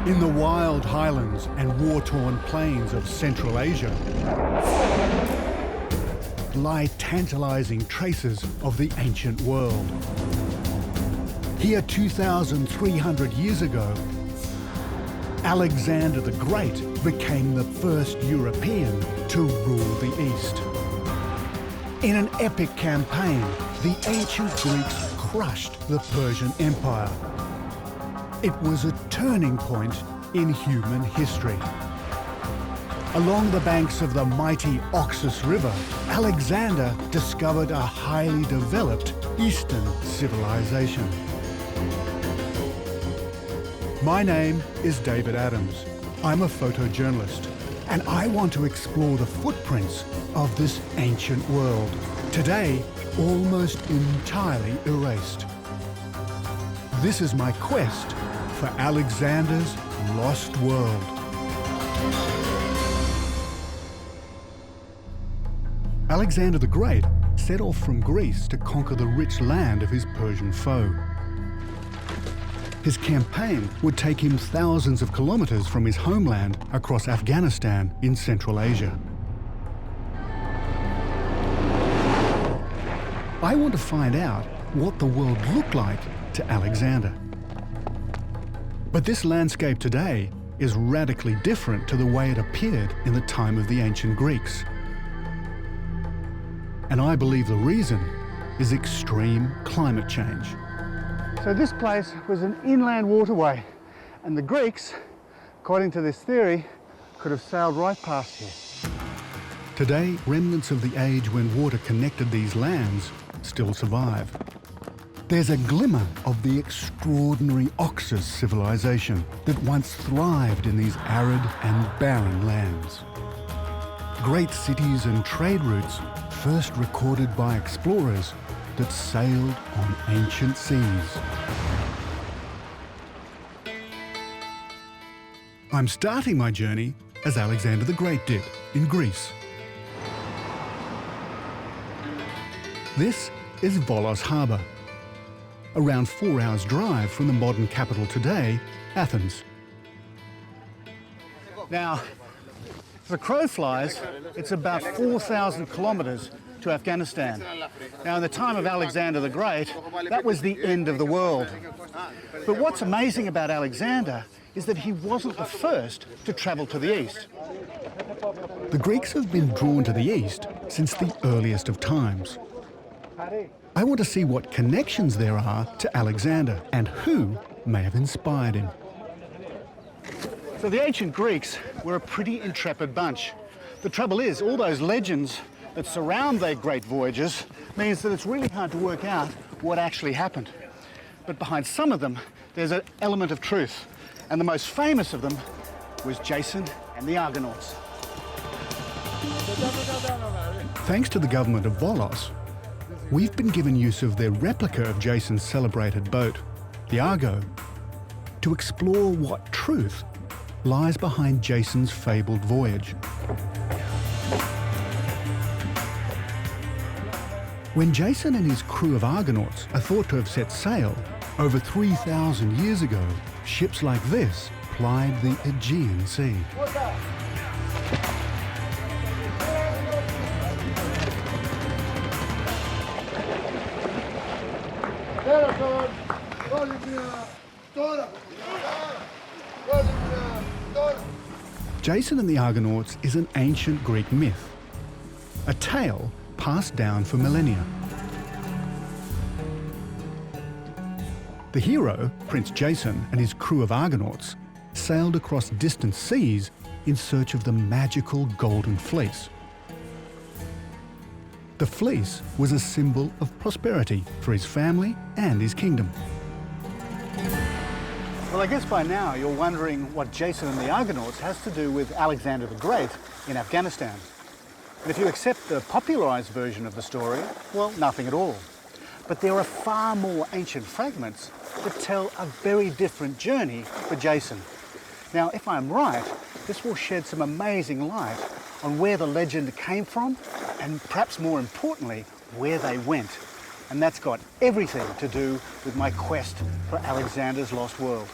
In the wild highlands and war-torn plains of Central Asia lie tantalizing traces of the ancient world. Here 2,300 years ago, Alexander the Great became the first European to rule the East. In an epic campaign, the ancient Greeks crushed the Persian Empire. It was a turning point in human history. Along the banks of the mighty Oxus River, Alexander discovered a highly developed Eastern civilization. My name is David Adams. I'm a photojournalist, and I want to explore the footprints of this ancient world, today almost entirely erased. This is my quest for Alexander's lost world. Alexander the Great set off from Greece to conquer the rich land of his Persian foe. His campaign would take him thousands of kilometers from his homeland across Afghanistan in Central Asia. I want to find out what the world looked like to Alexander. But this landscape today is radically different to the way it appeared in the time of the ancient Greeks. And I believe the reason is extreme climate change. So this place was an inland waterway, and the Greeks, according to this theory, could have sailed right past here. Today, remnants of the age when water connected these lands still survive. There's a glimmer of the extraordinary Oxus civilization that once thrived in these arid and barren lands. Great cities and trade routes first recorded by explorers that sailed on ancient seas. I'm starting my journey as Alexander the Great did, in Greece. This is Volos Harbour, around 4 hours' drive from the modern capital today, Athens. Now, if the crow flies, it's about 4,000 kilometres to Afghanistan. Now, in the time of Alexander the Great, that was the end of the world. But what's amazing about Alexander is that he wasn't the first to travel to the east. The Greeks have been drawn to the east since the earliest of times. I want to see what connections there are to Alexander and who may have inspired him. So the ancient Greeks were a pretty intrepid bunch. The trouble is, all those legends that surround their great voyages means that it's really hard to work out what actually happened. But behind some of them, there's an element of truth. And the most famous of them was Jason and the Argonauts. Thanks to the government of Volos, we've been given use of their replica of Jason's celebrated boat, the Argo, to explore what truth lies behind Jason's fabled voyage. When Jason and his crew of Argonauts are thought to have set sail over 3,000 years ago, ships like this plied the Aegean Sea. Jason and the Argonauts is an ancient Greek myth, a tale passed down for millennia. The hero, Prince Jason, and his crew of Argonauts sailed across distant seas in search of the magical Golden Fleece. The fleece was a symbol of prosperity for his family and his kingdom. Well, I guess by now you're wondering what Jason and the Argonauts has to do with Alexander the Great in Afghanistan. And if you accept the popularized version of the story, well, nothing at all. But there are far more ancient fragments that tell a very different journey for Jason. Now, if I'm right, this will shed some amazing light on where the legend came from and, perhaps more importantly, where they went. And that's got everything to do with my quest for Alexander's lost world.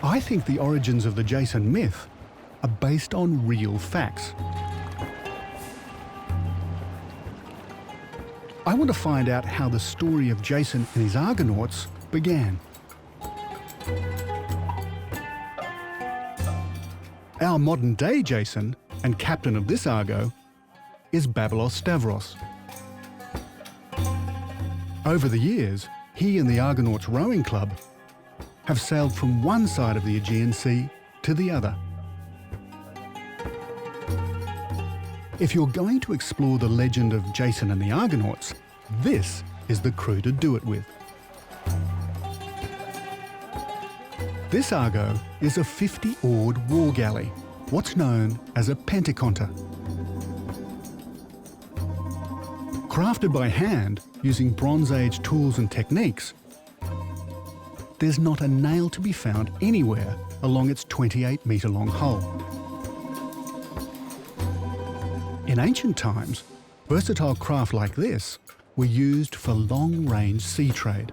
I think the origins of the Jason myth are based on real facts. I want to find out how the story of Jason and his Argonauts began. Our modern-day Jason, and captain of this Argo, is Babylos Stavros. Over the years, he and the Argonauts Rowing Club have sailed from one side of the Aegean Sea to the other. If you're going to explore the legend of Jason and the Argonauts, this is the crew to do it with. This Argo is a 50-oared war galley, what's known as a pentaconta. Crafted by hand using Bronze Age tools and techniques, there's not a nail to be found anywhere along its 28-metre-long hull. In ancient times, versatile craft like this were used for long-range sea trade.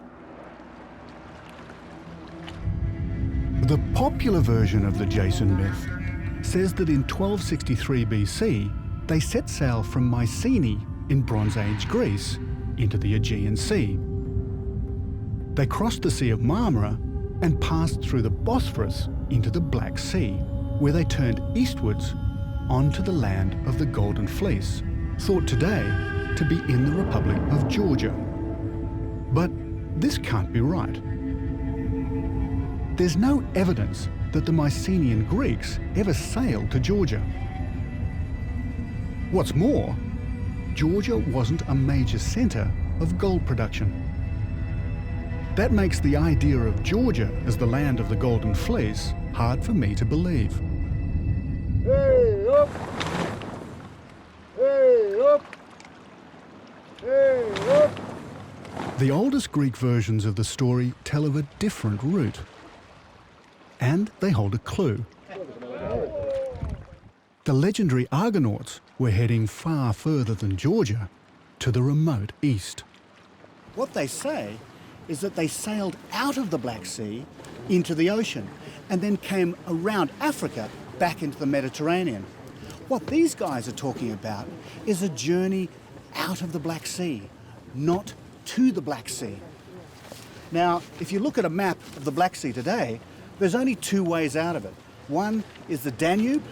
The popular version of the Jason myth says that in 1263 BC, they set sail from Mycenae in Bronze Age Greece into the Aegean Sea. They crossed the Sea of Marmara and passed through the Bosphorus into the Black Sea, where they turned eastwards onto the land of the Golden Fleece, thought today to be in the Republic of Georgia. But this can't be right. There's no evidence that the Mycenaean Greeks ever sailed to Georgia. What's more, Georgia wasn't a major centre of gold production. That makes the idea of Georgia as the land of the Golden Fleece hard for me to believe. Hey up! Hey up! Hey up! The oldest Greek versions of the story tell of a different route. And they hold a clue. The legendary Argonauts were heading far further than Georgia, to the remote east. What they say is that they sailed out of the Black Sea into the ocean and then came around Africa back into the Mediterranean. What these guys are talking about is a journey out of the Black Sea, not to the Black Sea. Now, if you look at a map of the Black Sea today, there's only two ways out of it. One is the Danube,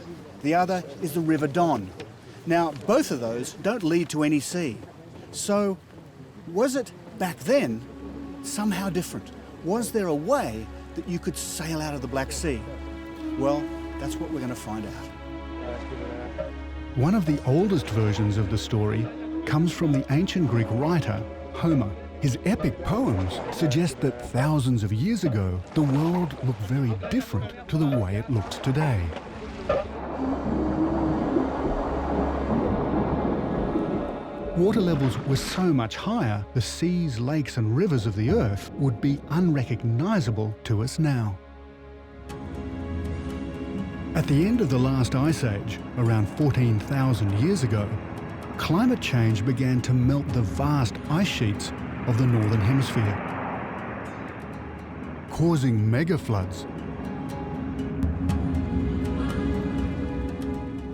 the other is the River Don. Now, both of those don't lead to any sea. So, was it back then somehow different? Was there a way that you could sail out of the Black Sea? Well, that's what we're going to find out. One of the oldest versions of the story comes from the ancient Greek writer Homer. His epic poems suggest that thousands of years ago, the world looked very different to the way it looks today. Water levels were so much higher, the seas, lakes and rivers of the Earth would be unrecognisable to us now. At the end of the last ice age, around 14,000 years ago, climate change began to melt the vast ice sheets of the Northern Hemisphere, causing mega floods.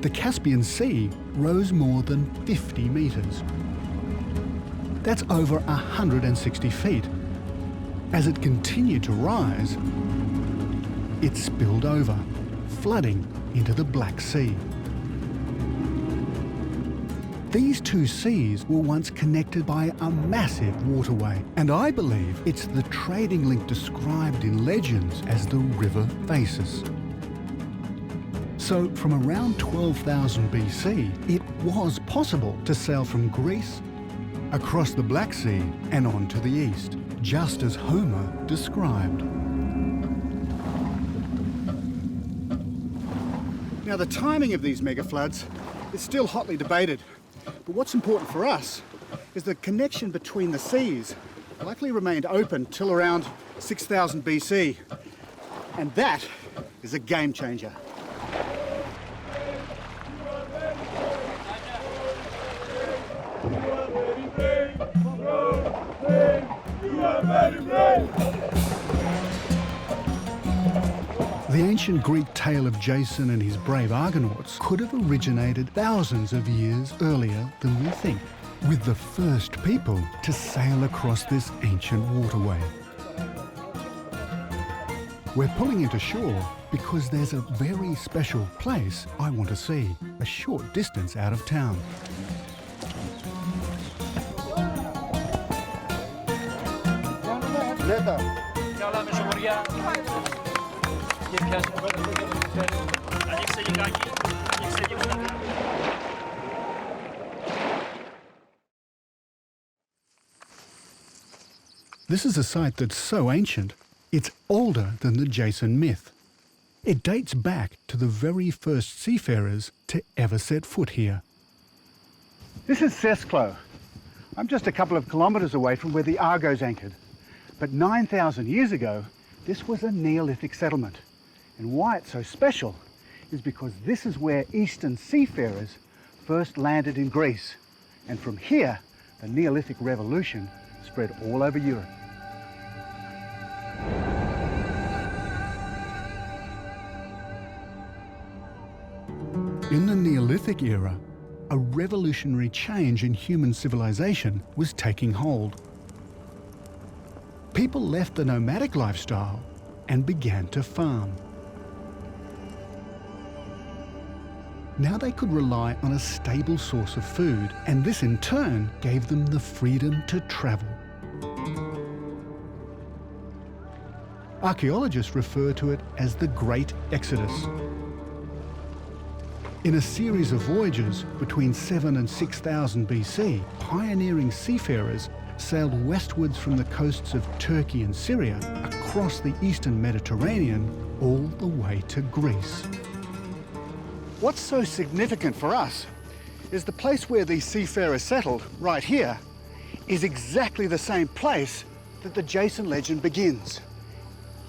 The Caspian Sea rose more than 50 metres. That's over 160 feet. As it continued to rise, it spilled over, flooding into the Black Sea. These two seas were once connected by a massive waterway, and I believe it's the trading link described in legends as the River Phasis. So from around 12,000 BC, it was possible to sail from Greece across the Black Sea and on to the east, just as Homer described. Now, the timing of these mega floods is still hotly debated. But what's important for us is the connection between the seas likely remained open till around 6000 BC. And that is a game changer. The ancient Greek tale of Jason and his brave Argonauts could have originated thousands of years earlier than we think, with the first people to sail across this ancient waterway. We're pulling into shore because there's a very special place I want to see, a short distance out of town. This is a site that's so ancient, it's older than the Jason myth. It dates back to the very first seafarers to ever set foot here. This is Sesklo. I'm just a couple of kilometres away from where the Argos anchored. But 9,000 years ago, this was a Neolithic settlement. And why it's so special is because this is where Eastern seafarers first landed in Greece. And from here, the Neolithic revolution spread all over Europe. In the Neolithic era, a revolutionary change in human civilization was taking hold. People left the nomadic lifestyle and began to farm. Now they could rely on a stable source of food, and this in turn gave them the freedom to travel. Archaeologists refer to it as the Great Exodus. In a series of voyages between 7 and 6000 BC, pioneering seafarers sailed westwards from the coasts of Turkey and Syria across the eastern Mediterranean all the way to Greece. What's so significant for us is the place where these seafarers settled, right here, is exactly the same place that the Jason legend begins.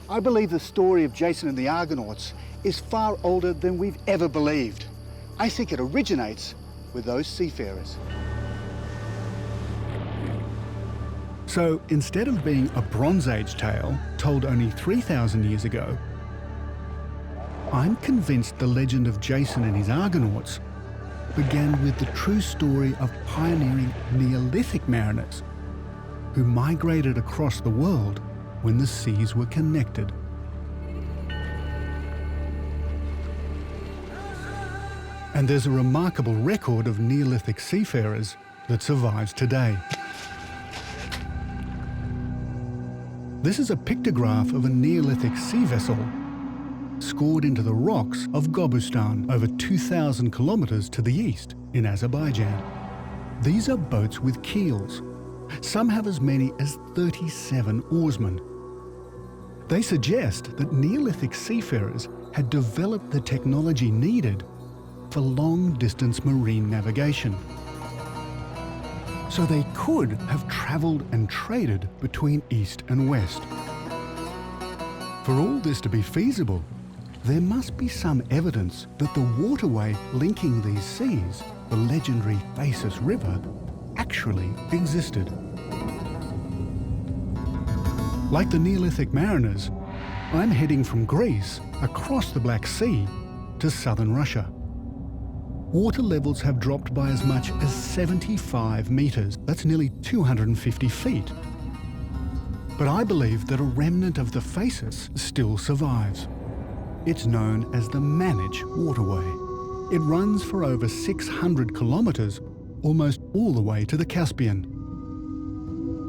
I believe the story of Jason and the Argonauts is far older than we've ever believed. I think it originates with those seafarers. So instead of being a Bronze Age tale told only 3,000 years ago, I'm convinced the legend of Jason and his Argonauts began with the true story of pioneering Neolithic mariners who migrated across the world when the seas were connected. And there's a remarkable record of Neolithic seafarers that survives today. This is a pictograph of a Neolithic sea vessel scored into the rocks of Gobustan, over 2,000 kilometers to the east in Azerbaijan. These are boats with keels. Some have as many as 37 oarsmen. They suggest that Neolithic seafarers had developed the technology needed for long-distance marine navigation. So they could have travelled and traded between east and west. For all this to be feasible, there must be some evidence that the waterway linking these seas, the legendary Phasis River, actually existed. Like the Neolithic mariners, I'm heading from Greece across the Black Sea to southern Russia. Water levels have dropped by as much as 75 metres. That's nearly 250 feet. But I believe that a remnant of the Phasis still survives. It's known as the Manich Waterway. It runs for over 600 kilometres, almost all the way to the Caspian,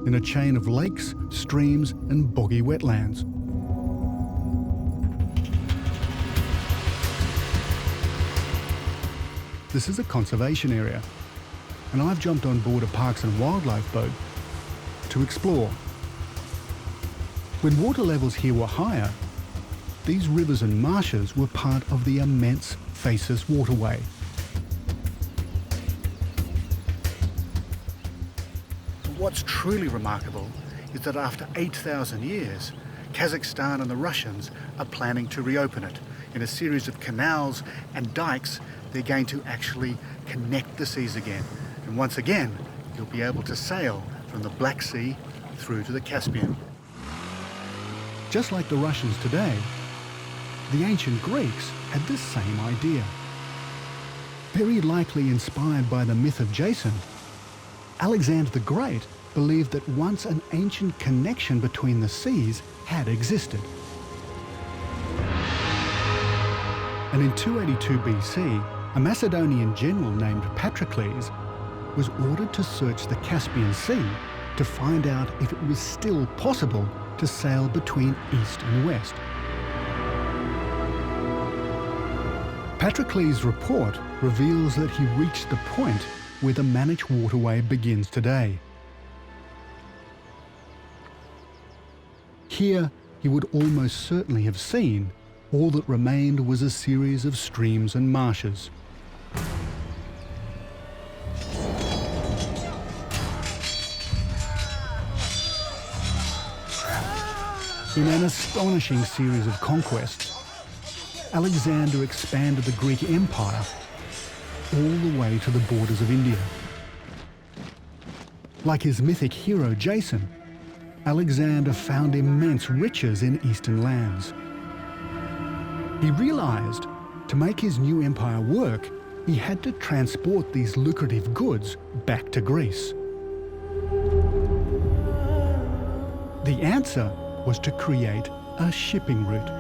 in a chain of lakes, streams and boggy wetlands. This is a conservation area, and I've jumped on board a Parks and Wildlife boat to explore. When water levels here were higher, these rivers and marshes were part of the immense Phasis waterway. What's truly remarkable is that after 8,000 years, Kazakhstan and the Russians are planning to reopen it. In a series of canals and dikes, they're going to actually connect the seas again. And once again, you'll be able to sail from the Black Sea through to the Caspian. Just like the Russians today, the ancient Greeks had the same idea. Very likely inspired by the myth of Jason, Alexander the Great believed that once an ancient connection between the seas had existed. And in 282 BC, a Macedonian general named Patroclus was ordered to search the Caspian Sea to find out if it was still possible to sail between east and west. Patroclus' report reveals that he reached the point where the Manic waterway begins today. Here, he would almost certainly have seen all that remained was a series of streams and marshes. In an astonishing series of conquests, Alexander expanded the Greek Empire all the way to the borders of India. Like his mythic hero Jason, Alexander found immense riches in eastern lands. He realized to make his new empire work, he had to transport these lucrative goods back to Greece. The answer was to create a shipping route.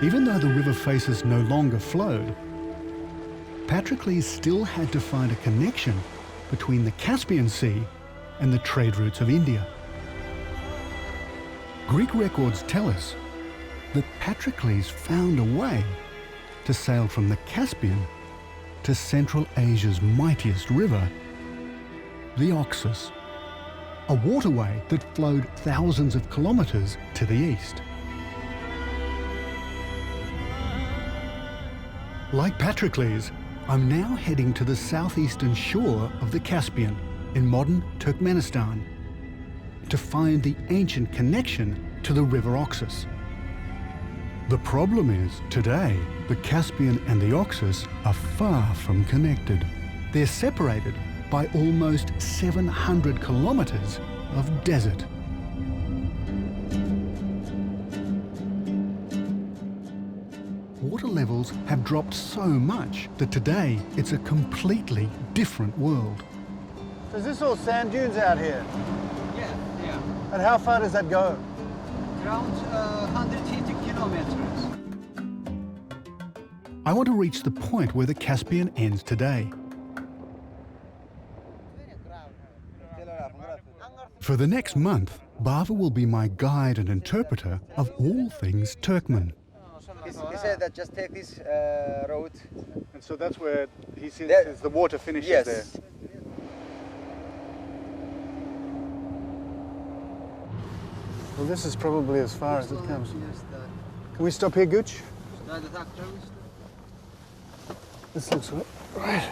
Even though the river Phasis no longer flowed, Patroclus still had to find a connection between the Caspian Sea and the trade routes of India. Greek records tell us that Patroclus found a way to sail from the Caspian to Central Asia's mightiest river, the Oxus, a waterway that flowed thousands of kilometers to the east. Like Patroclus, I'm now heading to the southeastern shore of the Caspian in modern Turkmenistan to find the ancient connection to the river Oxus. The problem is, today, the Caspian and the Oxus are far from connected. They're separated by almost 700 kilometers of desert. Water levels have dropped so much that today it's a completely different world. So is this all sand dunes out here? Yeah. And how far does that go? Around 180 kilometers. I want to reach the point where the Caspian ends today. For the next month, Bava will be my guide and interpreter of all things Turkmen. He said that just take this road. And so that's where he says There- the water finishes Yes. there. Well, this is probably as far as it comes. Can we stop here, Gooch? This looks right.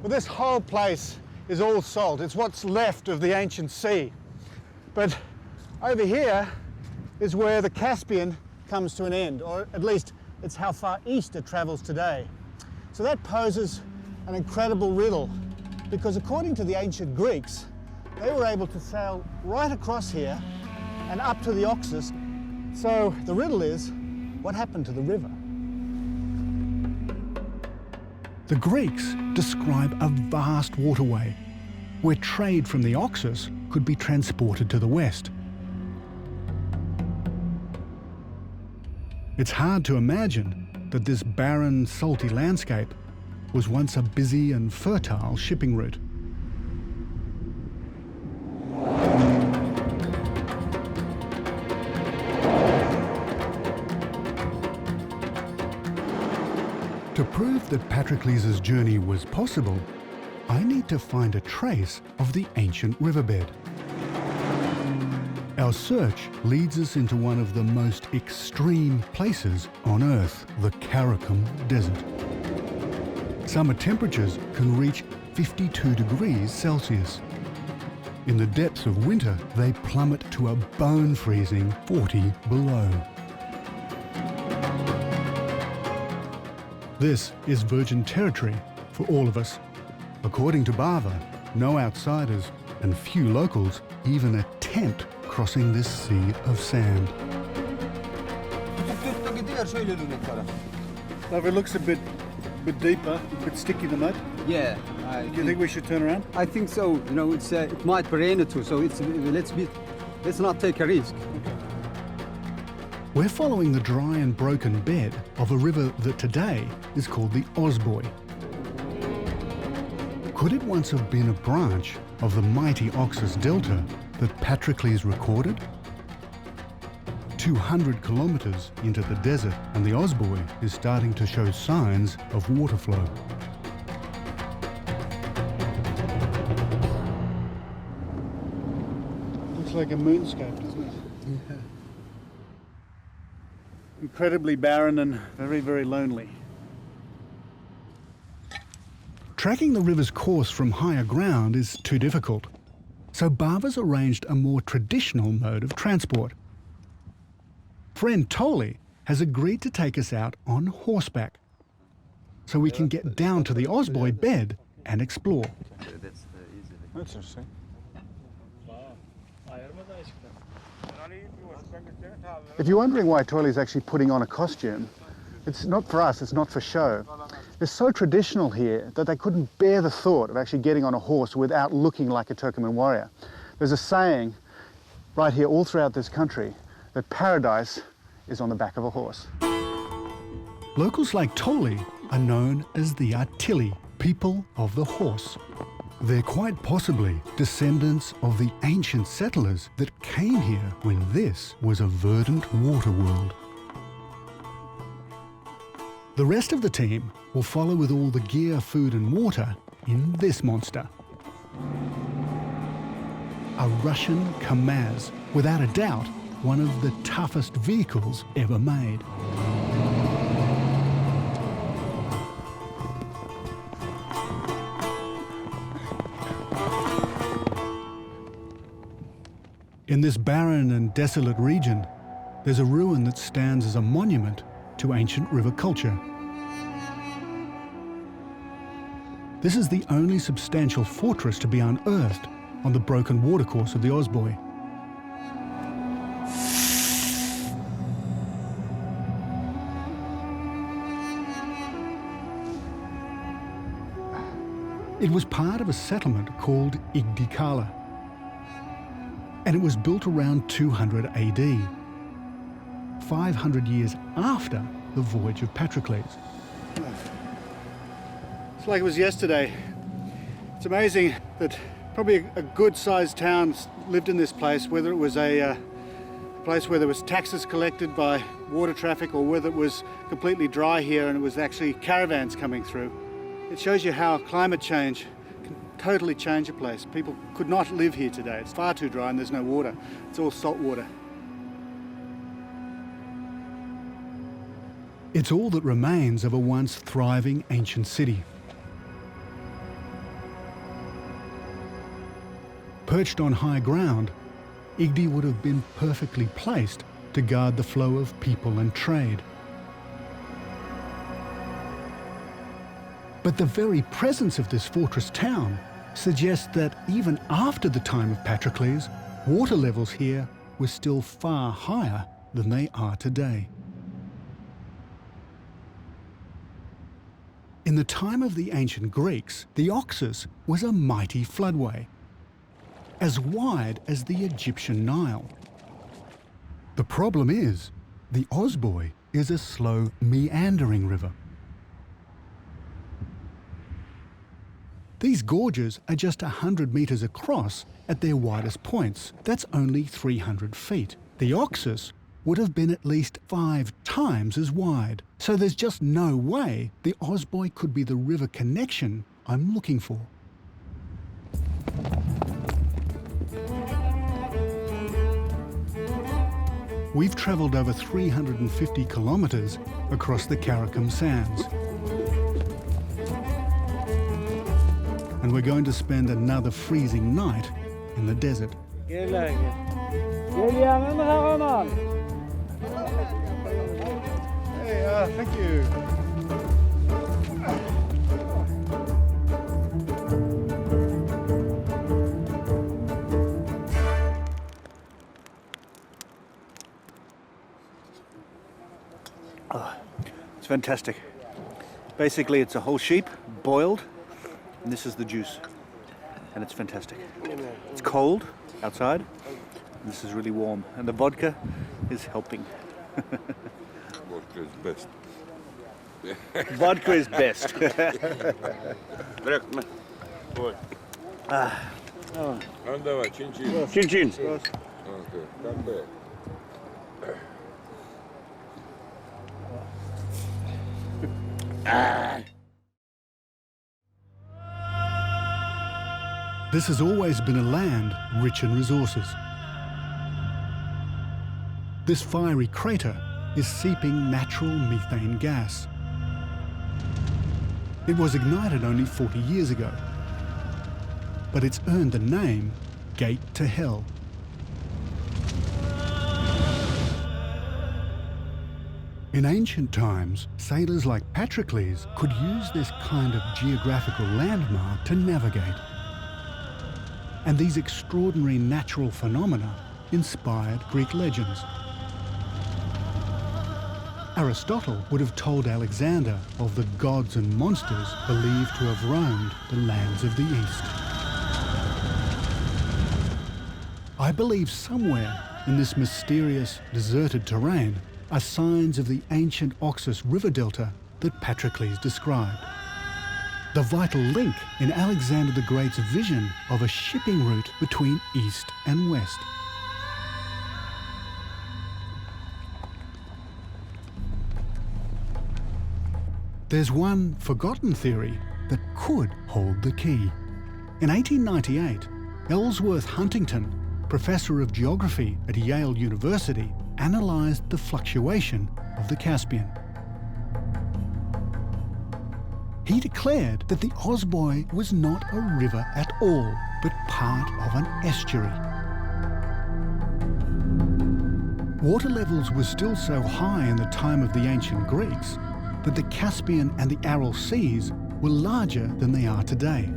Well, this whole place is all salt. It's what's left of the ancient sea. But over here is where the Caspian comes to an end, or at least it's how far east it travels today. So that poses an incredible riddle, because according to the ancient Greeks, they were able to sail right across here and up to the Oxus. So the riddle is, what happened to the river? The Greeks describe a vast waterway where trade from the Oxus could be transported to the west. It's hard to imagine that this barren, salty landscape was once a busy and fertile shipping route. To prove that Patroclus' journey was possible, I need to find a trace of the ancient riverbed. Our search leads us into one of the most extreme places on Earth, the Karakum Desert. Summer temperatures can reach 52 degrees Celsius. In the depths of winter, they plummet to a bone-freezing 40 below. This is virgin territory for all of us. According to Bava, no outsiders, and few locals even attempt crossing this sea of sand. So if it looks a bit deeper, a bit sticky, the mud, Yeah. do you think we should turn around? I think so. You know, it might rain too, so let's not take a risk. We're following the dry and broken bed of a river that today is called the Osboy. Could it once have been a branch of the mighty Oxus Delta that Patroclus recorded? 200 kilometers into the desert, and the Osboy is starting to show signs of water flow. Looks like a moonscape, doesn't it? Yeah. Incredibly barren and very, very lonely. Tracking the river's course from higher ground is too difficult, so Bava's arranged a more traditional mode of transport. Friend Toli has agreed to take us out on horseback, so we can get down to the Osboy bed and explore. That's interesting. If you're wondering why Toli's actually putting on a costume, it's not for us, it's not for show. It's so traditional here that they couldn't bear the thought of actually getting on a horse without looking like a Turkoman warrior. There's a saying right here all throughout this country that paradise is on the back of a horse. Locals like Toli are known as the Artili, people of the horse. They're quite possibly descendants of the ancient settlers that came here when this was a verdant water world. The rest of the team will follow with all the gear, food and water in this monster. A Russian Kamaz, without a doubt, one of the toughest vehicles ever made. In this barren and desolate region, there's a ruin that stands as a monument to ancient river culture. This is the only substantial fortress to be unearthed on the broken watercourse of the Osboy. It was part of a settlement called Igdikala, and it was built around 200 AD, 500 years after the voyage of Patroclus. It's like it was yesterday. It's amazing that probably a good-sized town lived in this place, whether it was a place where there was taxes collected by water traffic or whether it was completely dry here and it was actually caravans coming through. It shows you how climate change can totally change a place. People could not live here today. It's far too dry and there's no water. It's all salt water. It's all that remains of a once thriving ancient city. Perched on high ground, Igdi would have been perfectly placed to guard the flow of people and trade. But the very presence of this fortress town suggests that even after the time of Patroclus, water levels here were still far higher than they are today. In the time of the ancient Greeks, the Oxus was a mighty floodway, as wide as the Egyptian Nile. The problem is, the Osboy is a slow, meandering river. These gorges are just 100 metres across at their widest points. That's only 300 feet. The Oxus would have been at least 5 times as wide. So there's just no way the Osboy could be the river connection I'm looking for. We've travelled over 350 kilometres across the Karakum Sands. And we're going to spend another freezing night in the desert. Hey, thank you. fantastic. Basically, it's a whole sheep, boiled, and this is the juice. And it's fantastic. It's cold outside, and this is really warm. And the vodka is helping. Vodka is best. Vodka is best. Давай, чин-чин. Chin-chin. Okay, come back. This has always been a land rich in resources. This fiery crater is seeping natural methane gas. It was ignited only 40 years ago, but it's earned the name Gate to Hell. In ancient times, sailors like Patroclus could use this kind of geographical landmark to navigate. And these extraordinary natural phenomena inspired Greek legends. Aristotle would have told Alexander of the gods and monsters believed to have roamed the lands of the East. I believe somewhere in this mysterious, deserted terrain are signs of the ancient Oxus river delta that Patroclus described. The vital link in Alexander the Great's vision of a shipping route between East and West. There's one forgotten theory that could hold the key. In 1898, Ellsworth Huntington, professor of geography at Yale University, analysed the fluctuation of the Caspian. He declared that the Osboy was not a river at all, but part of an estuary. Water levels were still so high in the time of the ancient Greeks that the Caspian and the Aral Seas were larger than they are today.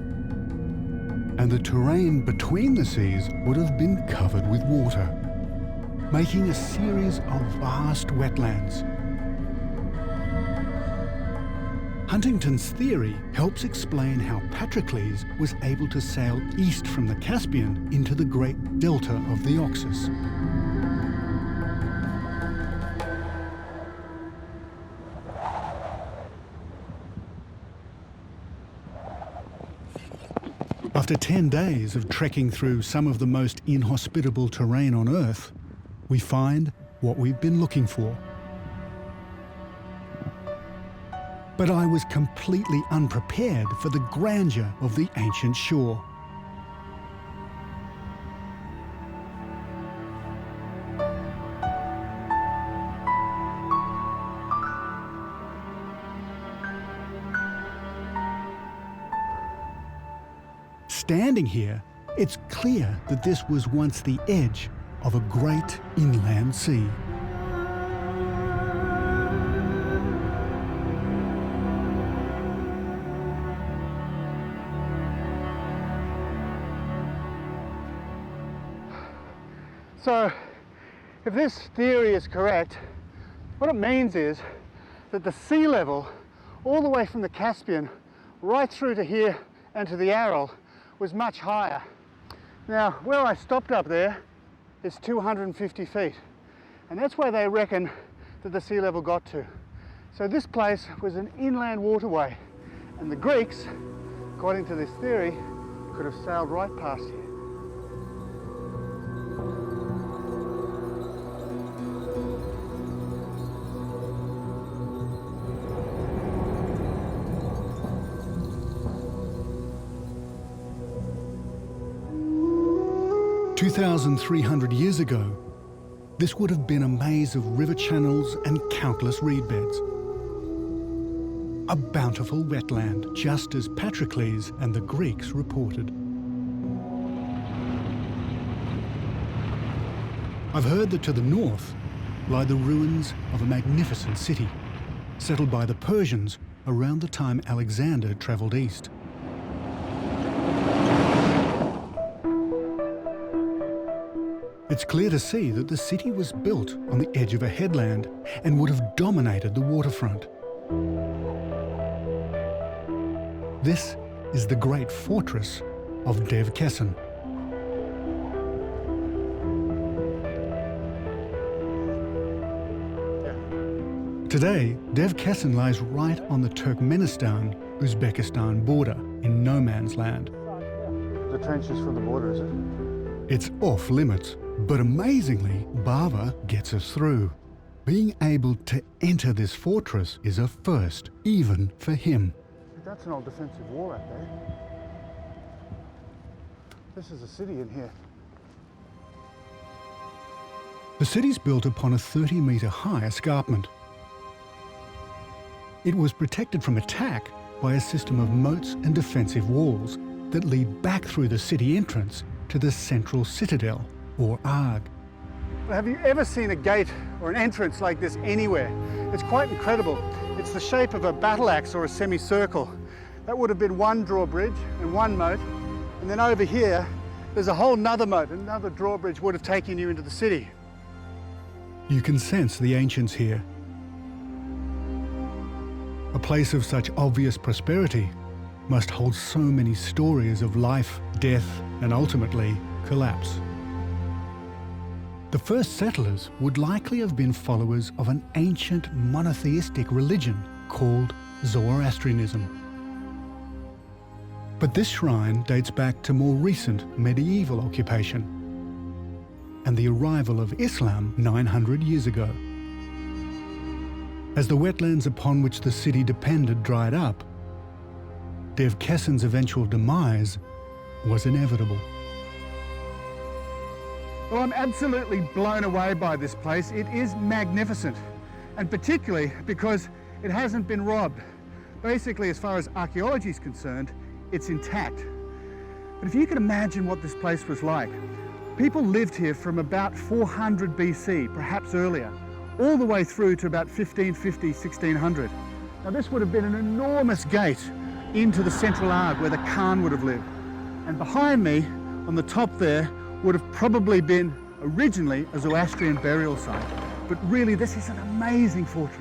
And the terrain between the seas would have been covered with water, making a series of vast wetlands. Huntington's theory helps explain how Patroclus was able to sail east from the Caspian into the great delta of the Oxus. After 10 days of trekking through some of the most inhospitable terrain on Earth, we find what we've been looking for. But I was completely unprepared for the grandeur of the ancient shore. Standing here, it's clear that this was once the edge of a great inland sea. So, if this theory is correct, what it means is that the sea level, all the way from the Caspian right through to here and to the Aral, was much higher. Now, where I stopped up there is 250 feet, and that's where they reckon that the sea level got to. So this place was an inland waterway, and the Greeks, according to this theory, could have sailed right past here. "2,300 years ago, this would have been a maze of river channels and countless reed beds. A bountiful wetland, just as Patroclus and the Greeks reported. I've heard that to the north lie the ruins of a magnificent city, settled by the Persians around the time Alexander travelled east. It's clear to see that the city was built on the edge of a headland and would have dominated the waterfront. This is the great fortress of Dev Kesen. Today, Dev Kesen lies right on the Turkmenistan-Uzbekistan border in no man's land. The trenches for the border, is it? It's off limits, but amazingly, Bava gets us through. Being able to enter this fortress is a first, even for him. That's an old defensive wall out there. This is a city in here. The city's built upon a 30-metre high escarpment. It was protected from attack by a system of moats and defensive walls that lead back through the city entrance to the central citadel, or Arg. Have you ever seen a gate or an entrance like this anywhere? It's quite incredible. It's the shape of a battle axe or a semicircle. That would have been one drawbridge and one moat. And then over here, there's a whole nother moat. Another drawbridge would have taken you into the city. You can sense the ancients here. A place of such obvious prosperity must hold so many stories of life, death, and ultimately collapse. The first settlers would likely have been followers of an ancient monotheistic religion called Zoroastrianism. But this shrine dates back to more recent medieval occupation and the arrival of Islam 900 years ago. As the wetlands upon which the city depended dried up, Dev Kesen's eventual demise was inevitable. Well, I'm absolutely blown away by this place. It is magnificent, and particularly because it hasn't been robbed. Basically, as far as archaeology is concerned, it's intact. But if you can imagine what this place was like, people lived here from about 400 BC, perhaps earlier, all the way through to about 1550, 1600. Now this would have been an enormous gate into the central Arg where the Khan would have lived. And behind me, on the top there, would have probably been originally a Zoroastrian burial site. But really, this is an amazing fortress.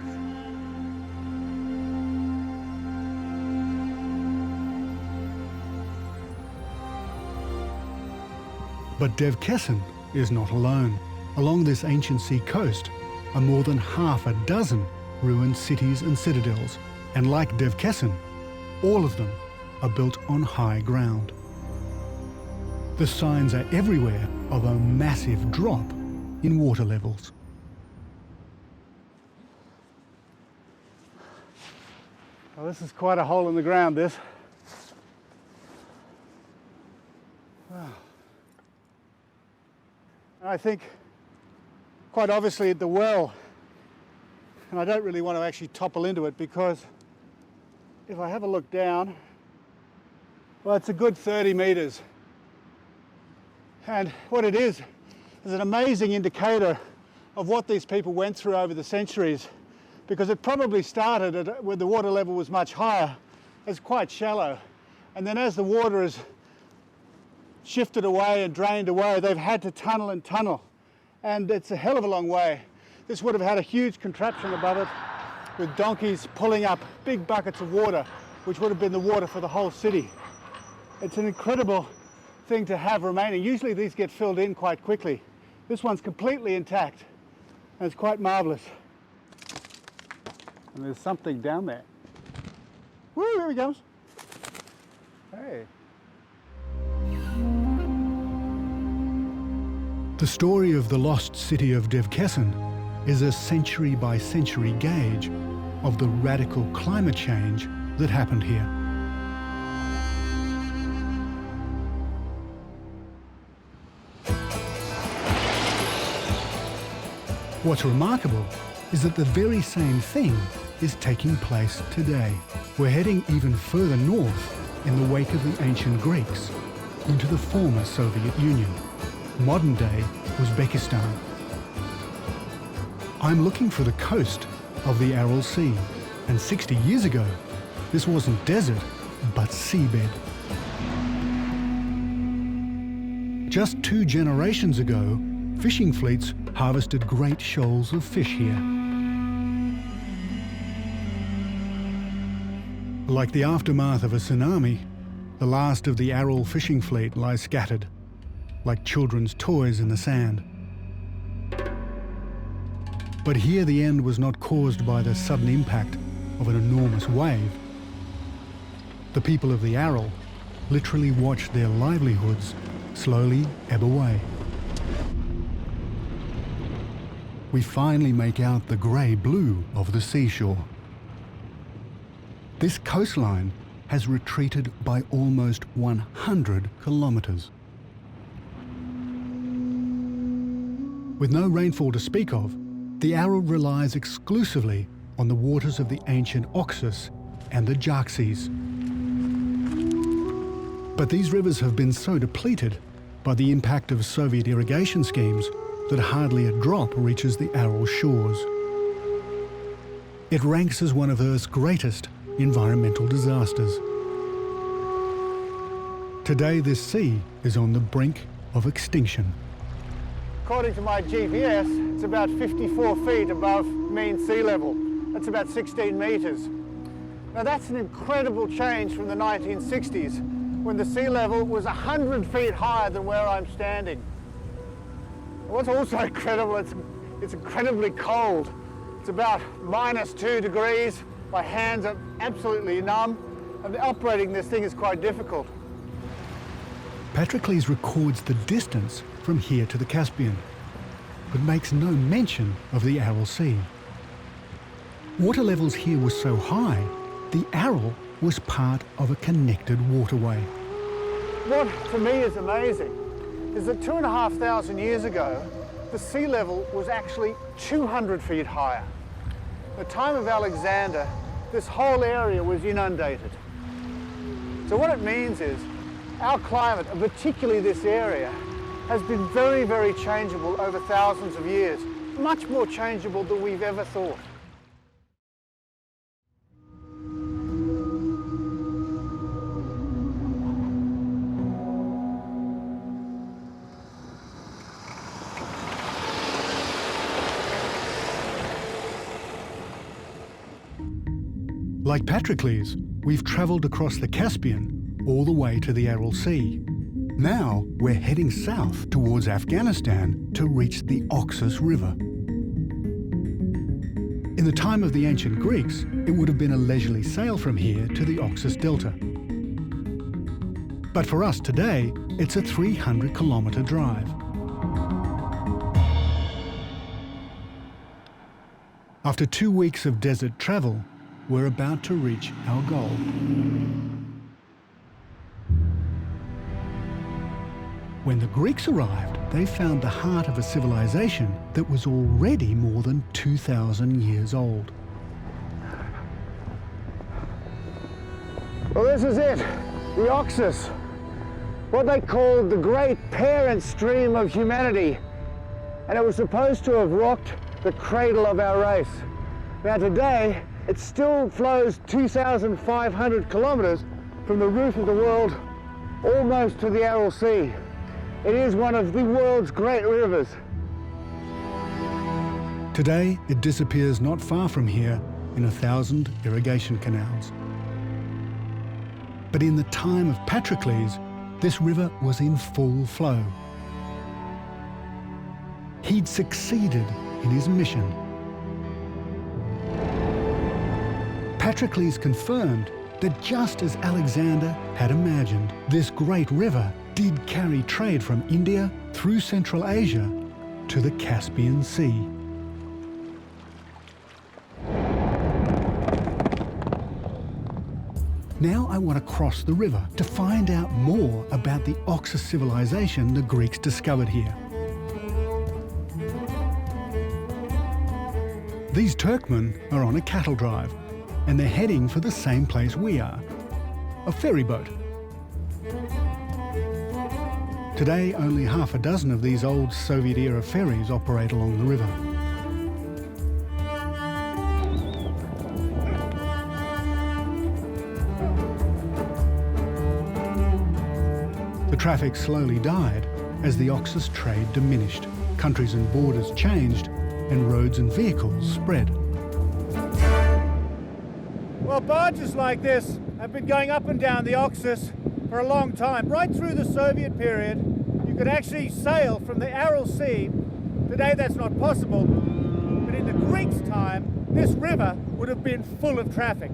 But Dev Kesen is not alone. Along this ancient sea coast are more than half a dozen ruined cities and citadels. And like Dev Kesen, all of them are built on high ground. The signs are everywhere of a massive drop in water levels. Well, this is quite a hole in the ground, this. Wow. And I think, quite obviously, at the well, and I don't really want to actually topple into it because if I have a look down, well, it's a good 30 metres. And what it is an amazing indicator of what these people went through over the centuries, because it probably started when the water level was much higher, as quite shallow. And then as the water has shifted away and drained away, they've had to tunnel and tunnel. And it's a hell of a long way. This would have had a huge contraption above it with donkeys pulling up big buckets of water, which would have been the water for the whole city. It's an incredible thing to have remaining. Usually these get filled in quite quickly. This one's completely intact, and it's quite marvellous. And there's something down there. Woo, here he comes. Hey. The story of the lost city of Dev Kesen is a century by century gauge of the radical climate change that happened here. What's remarkable is that the very same thing is taking place today. We're heading even further north in the wake of the ancient Greeks into the former Soviet Union, modern-day Uzbekistan. I'm looking for the coast of the Aral Sea, and 60 years ago, this wasn't desert, but seabed. Just 2 generations ago, fishing fleets harvested great shoals of fish here. Like the aftermath of a tsunami, the last of the Aral fishing fleet lies scattered, like children's toys in the sand. But here the end was not caused by the sudden impact of an enormous wave. The people of the Aral literally watched their livelihoods slowly ebb away. We finally make out the grey blue of the seashore. This coastline has retreated by almost 100 kilometres. With no rainfall to speak of, the Aral relies exclusively on the waters of the ancient Oxus and the Xerxes. But these rivers have been so depleted by the impact of Soviet irrigation schemes that hardly a drop reaches the Aral shores. It ranks as one of Earth's greatest environmental disasters. Today, this sea is on the brink of extinction. According to my GPS, it's about 54 feet above mean sea level. That's about 16 metres. Now that's an incredible change from the 1960s, when the sea level was 100 feet higher than where I'm standing. What's also incredible, it's incredibly cold. It's about -2 degrees. My hands are absolutely numb, and operating this thing is quite difficult. Patrocles records the distance from here to the Caspian, but makes no mention of the Aral Sea. Water levels here were so high, the Aral was part of a connected waterway. What for me is amazing is that 2,500 years ago, the sea level was actually 200 feet higher. At the time of Alexander, this whole area was inundated. So what it means is our climate, and particularly this area, has been very, very changeable over thousands of years, much more changeable than we've ever thought. Like Patrocles, we've travelled across the Caspian all the way to the Aral Sea. Now we're heading south towards Afghanistan to reach the Oxus River. In the time of the ancient Greeks, it would have been a leisurely sail from here to the Oxus Delta. But for us today, it's a 300-kilometre drive. After 2 weeks of desert travel, we're about to reach our goal. When the Greeks arrived, they found the heart of a civilization that was already more than 2,000 years old. Well, this is it, the Oxus, what they called the great parent stream of humanity. And it was supposed to have rocked the cradle of our race. Now today, it still flows 2,500 kilometres from the roof of the world almost to the Aral Sea. It is one of the world's great rivers. Today, it disappears not far from here in 1,000 irrigation canals. But in the time of Patrocles, this river was in full flow. He'd succeeded in his mission. Patrocles confirmed that just as Alexander had imagined, this great river did carry trade from India through Central Asia to the Caspian Sea. Now I want to cross the river to find out more about the Oxus civilization the Greeks discovered here. These Turkmen are on a cattle drive, and they're heading for the same place we are, a ferry boat. Today, only half a dozen of these old Soviet-era ferries operate along the river. The traffic slowly died as the Oxus trade diminished, countries and borders changed, and roads and vehicles spread. Well, barges like this have been going up and down the Oxus for a long time. Right through the Soviet period, you could actually sail from the Aral Sea. Today that's not possible, but in the Greeks' time, this river would have been full of traffic.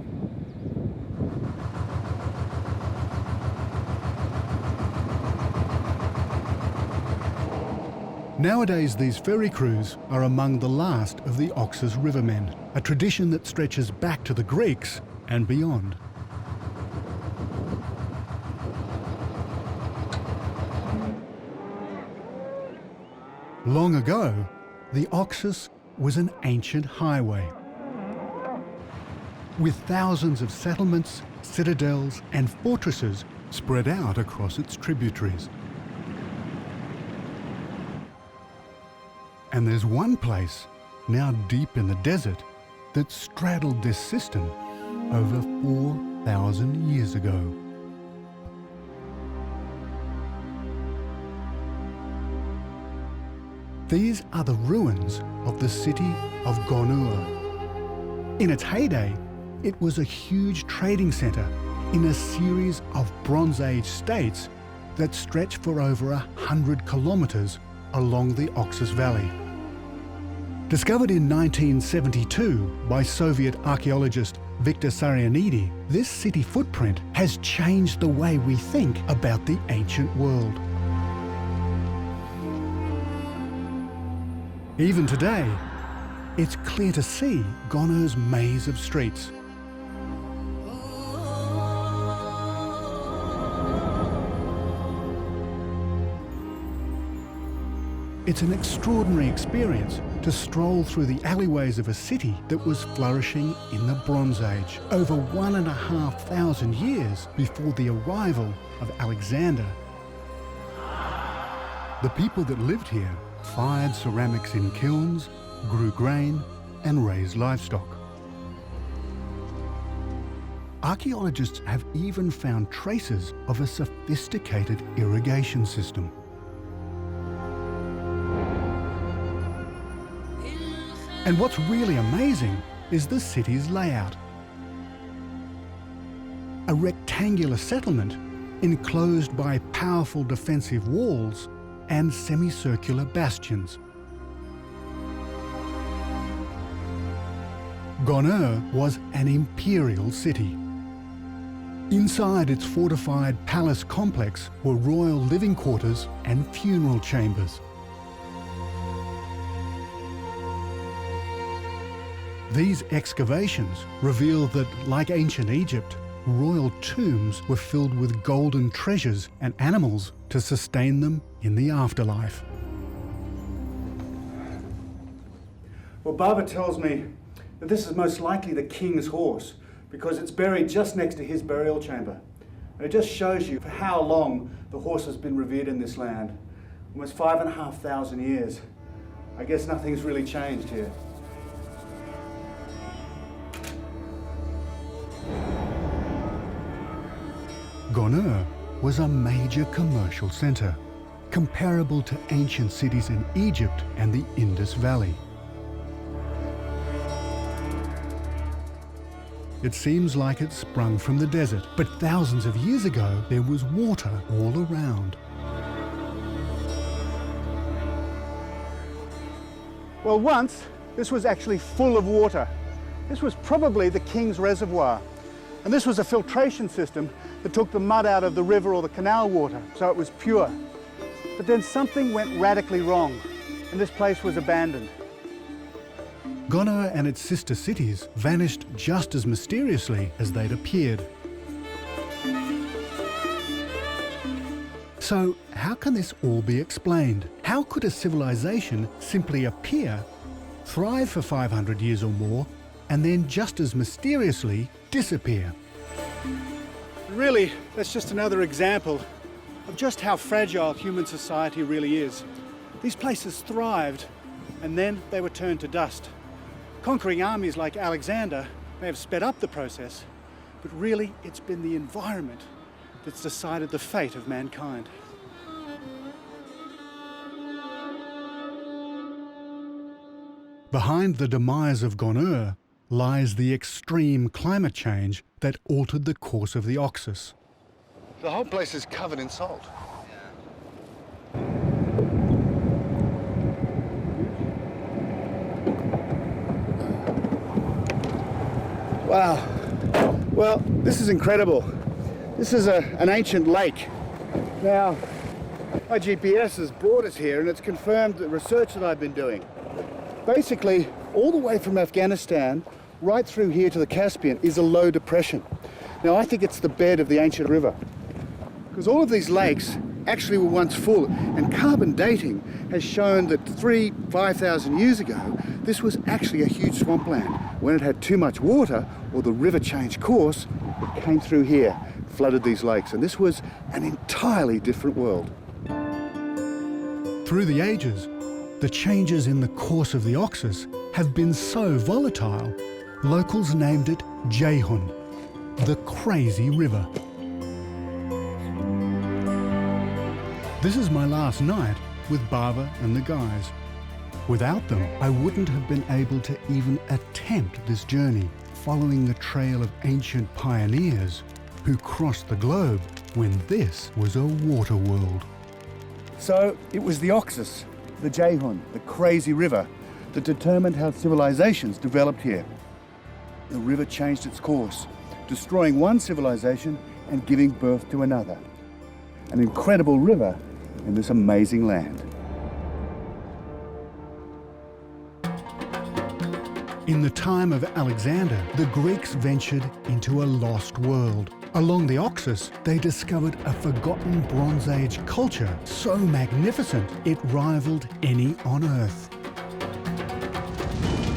Nowadays, these ferry crews are among the last of the Oxus rivermen, a tradition that stretches back to the Greeks and beyond. Long ago, the Oxus was an ancient highway with thousands of settlements, citadels and fortresses spread out across its tributaries. And there's one place, now deep in the desert, that straddled this system over 4,000 years ago. These are the ruins of the city of Gonur. In its heyday, it was a huge trading centre in a series of Bronze Age states that stretch for over 100 kilometres along the Oxus Valley. Discovered in 1972 by Soviet archaeologist Viktor Sarianidi, this city footprint has changed the way we think about the ancient world. Even today, it's clear to see Gonur's maze of streets. It's an extraordinary experience to stroll through the alleyways of a city that was flourishing in the Bronze Age, over 1,500 years before the arrival of Alexander. The people that lived here fired ceramics in kilns, grew grain, and raised livestock. Archaeologists have even found traces of a sophisticated irrigation system. And what's really amazing is the city's layout. A rectangular settlement enclosed by powerful defensive walls and semicircular bastions. Gonur was an imperial city. Inside its fortified palace complex were royal living quarters and funeral chambers. These excavations reveal that, like ancient Egypt, royal tombs were filled with golden treasures and animals to sustain them in the afterlife. Well, Baba tells me that this is most likely the king's horse because it's buried just next to his burial chamber. And it just shows you for how long the horse has been revered in this land. Almost 5,500 years. I guess nothing's really changed here. Gonur was a major commercial centre, comparable to ancient cities in Egypt and the Indus Valley. It seems like it sprung from the desert, but thousands of years ago there was water all around. Well, once this was actually full of water. This was probably the king's reservoir. And this was a filtration system that took the mud out of the river or the canal water, so it was pure. But then something went radically wrong, and this place was abandoned. Gonur and its sister cities vanished just as mysteriously as they'd appeared. So how can this all be explained? How could a civilization simply appear, thrive for 500 years or more, and then just as mysteriously disappear? Really, that's just another example of just how fragile human society really is. These places thrived, and then they were turned to dust. Conquering armies like Alexander may have sped up the process, but really it's been the environment that's decided the fate of mankind. Behind the demise of Gonur lies the extreme climate change that altered the course of the Oxus. The whole place is covered in salt. Wow. Well, this is incredible. This is an ancient lake. Now, my GPS has brought us here and it's confirmed the research that I've been doing. Basically, all the way from Afghanistan right through here to the Caspian is a low depression. Now, I think it's the bed of the ancient river, because all of these lakes actually were once full, and carbon dating has shown that 5,000 years ago, this was actually a huge swampland. When it had too much water, or the river changed course, it came through here, flooded these lakes, and this was an entirely different world. Through the ages, the changes in the course of the Oxus have been so volatile, locals named it Ceyhun, the crazy river. This is my last night with Bava and the guys. Without them, I wouldn't have been able to even attempt this journey, following the trail of ancient pioneers who crossed the globe when this was a water world. So it was the Oxus, the Ceyhun, the crazy river, that determined how civilizations developed here. The river changed its course, destroying one civilization and giving birth to another. An incredible river in this amazing land. In the time of Alexander, the Greeks ventured into a lost world. Along the Oxus, they discovered a forgotten Bronze Age culture so magnificent it rivaled any on Earth.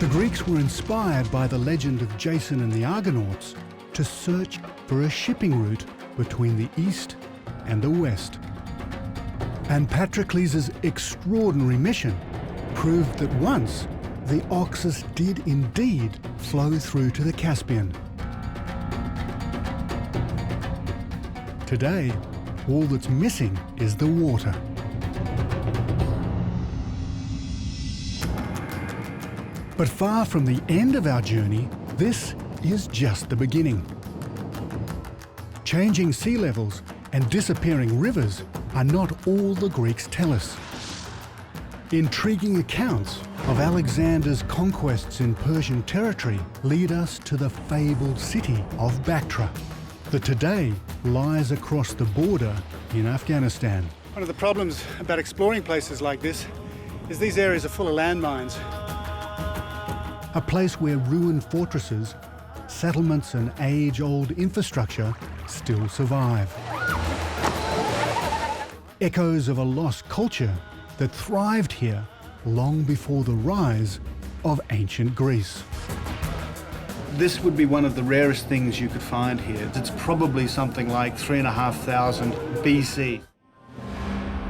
The Greeks were inspired by the legend of Jason and the Argonauts to search for a shipping route between the East and the West. And Patroclus' extraordinary mission proved that once the Oxus did indeed flow through to the Caspian. Today, all that's missing is the water. But far from the end of our journey, this is just the beginning. Changing sea levels and disappearing rivers are not all the Greeks tell us. Intriguing accounts of Alexander's conquests in Persian territory lead us to the fabled city of Bactra, that today lies across the border in Afghanistan. One of the problems about exploring places like this is these areas are full of landmines. A place where ruined fortresses, settlements and age-old infrastructure still survive. Echoes of a lost culture that thrived here long before the rise of ancient Greece. This would be one of the rarest things you could find here. It's probably something like 3,500 BC.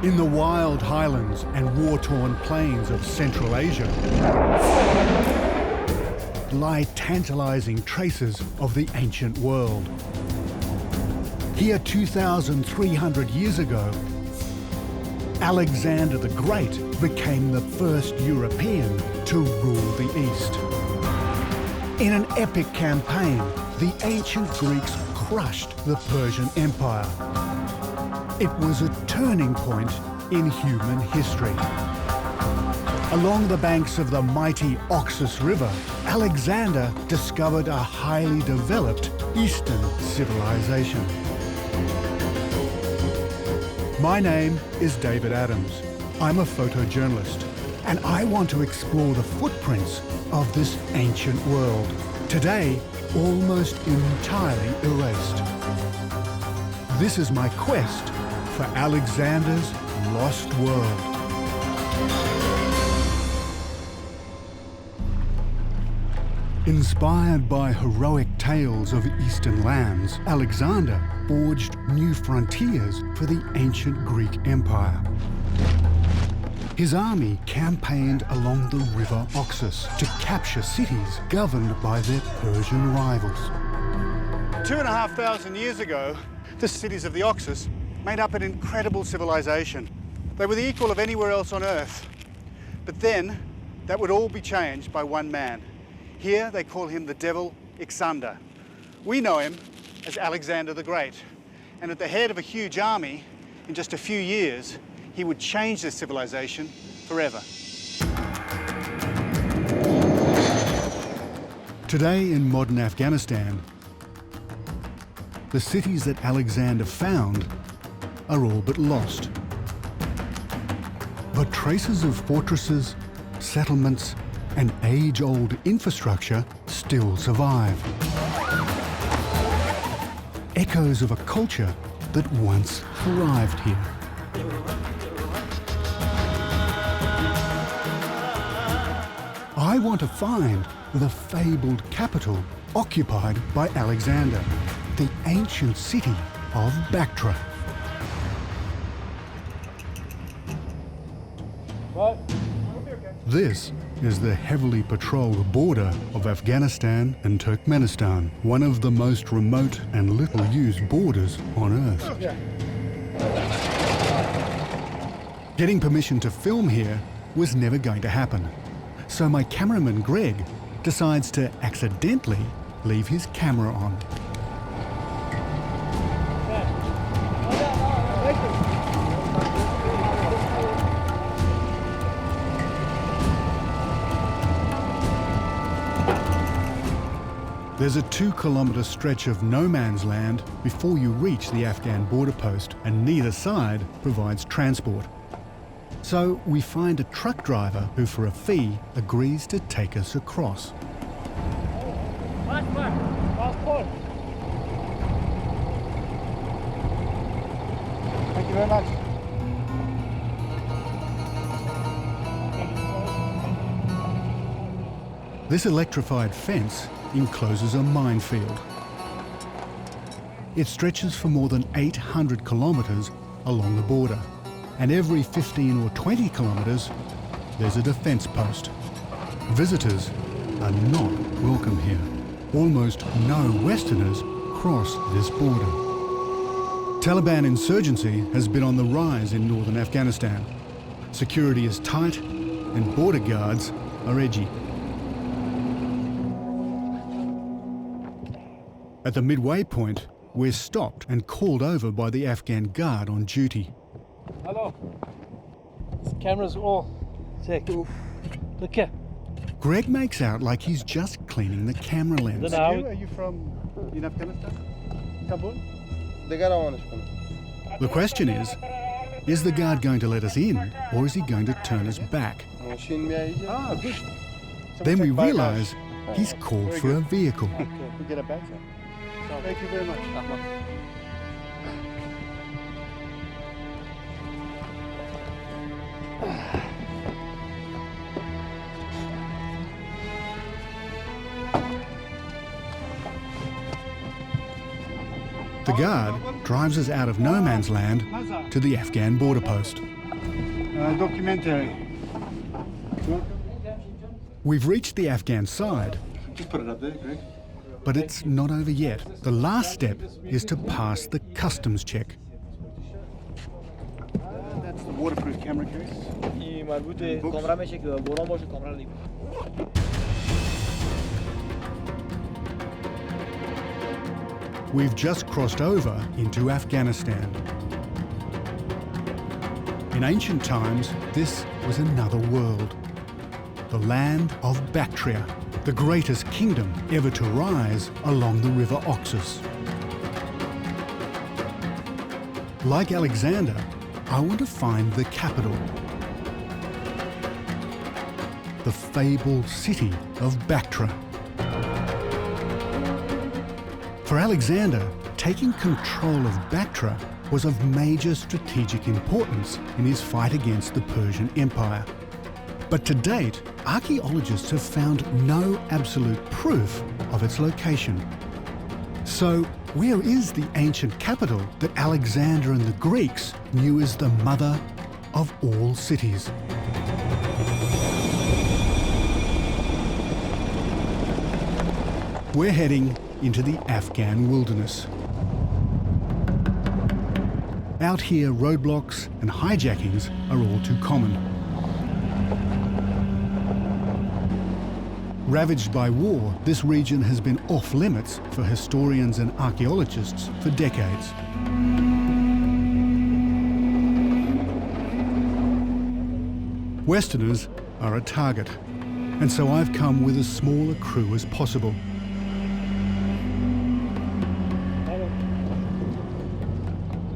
In the wild highlands and war-torn plains of Central Asia lie tantalizing traces of the ancient world. Here 2,300 years ago, Alexander the Great became the first European to rule the East. In an epic campaign, the ancient Greeks crushed the Persian Empire. It was a turning point in human history. Along the banks of the mighty Oxus River, Alexander discovered a highly developed Eastern civilization. My name is David Adams. I'm a photojournalist, and I want to explore the footprints of this ancient world, today almost entirely erased. This is my quest for Alexander's lost world. Inspired by heroic tales of eastern lands, Alexander forged new frontiers for the ancient Greek Empire. His army campaigned along the river Oxus to capture cities governed by their Persian rivals. 2,500 years ago, the cities of the Oxus made up an incredible civilization. They were the equal of anywhere else on Earth. But then, that would all be changed by one man. Here they call him the devil Ixander. We know him as Alexander the Great. And at the head of a huge army, in just a few years, he would change this civilization forever. Today in modern Afghanistan, the cities that Alexander found are all but lost. But traces of fortresses, settlements, and age-old infrastructure still survive. Echoes of a culture that once thrived here. I want to find the fabled capital occupied by Alexander, the ancient city of Bactra. This is the heavily patrolled border of Afghanistan and Turkmenistan, one of the most remote and little used borders on Earth. Getting permission to film here was never going to happen. So my cameraman Greg decides to accidentally leave his camera on. There's a 2-kilometre stretch of no man's land before you reach the Afghan border post, and neither side provides transport. So we find a truck driver who, for a fee, agrees to take us across. Thank you very much. This electrified fence encloses a minefield. It stretches for more than 800 kilometres along the border, and every 15 or 20 kilometres there's a defence post. Visitors are not welcome here. Almost no Westerners cross this border. Taliban insurgency has been on the rise in northern Afghanistan. Security is tight and border guards are edgy. At the midway point, we're stopped and called over by the Afghan guard on duty. Hello. This camera's all check. Look here. Greg makes out like he's just cleaning the camera lens. Are you from in Afghanistan? Kabul? The question is the guard going to let us in, or is he going to turn us back? Ah, good. So Then we take by realise bus. he's called Very for good. a vehicle. We get a badge. Thank you very much. The guard drives us out of no man's land to the Afghan border post. Documentary. We've reached the Afghan side, Just put it up there, Greg. but it's not over yet. The last step is to pass the customs check. That's the waterproof camera case. این مربوط کامرا میشه که برام باشه کامرا رو We've just crossed over into Afghanistan. In ancient times, this was another world. The land of Bactria, the greatest kingdom ever to rise along the river Oxus. Like Alexander, I want to find the capital, the fabled city of Bactra. For Alexander, taking control of Bactra was of major strategic importance in his fight against the Persian Empire. But to date, archaeologists have found no absolute proof of its location. So, where is the ancient capital that Alexander and the Greeks knew as the mother of all cities? We're heading into the Afghan wilderness. Out here, roadblocks and hijackings are all too common. Ravaged by war, this region has been off limits for historians and archaeologists for decades. Westerners are a target, and so I've come with as small a crew as possible.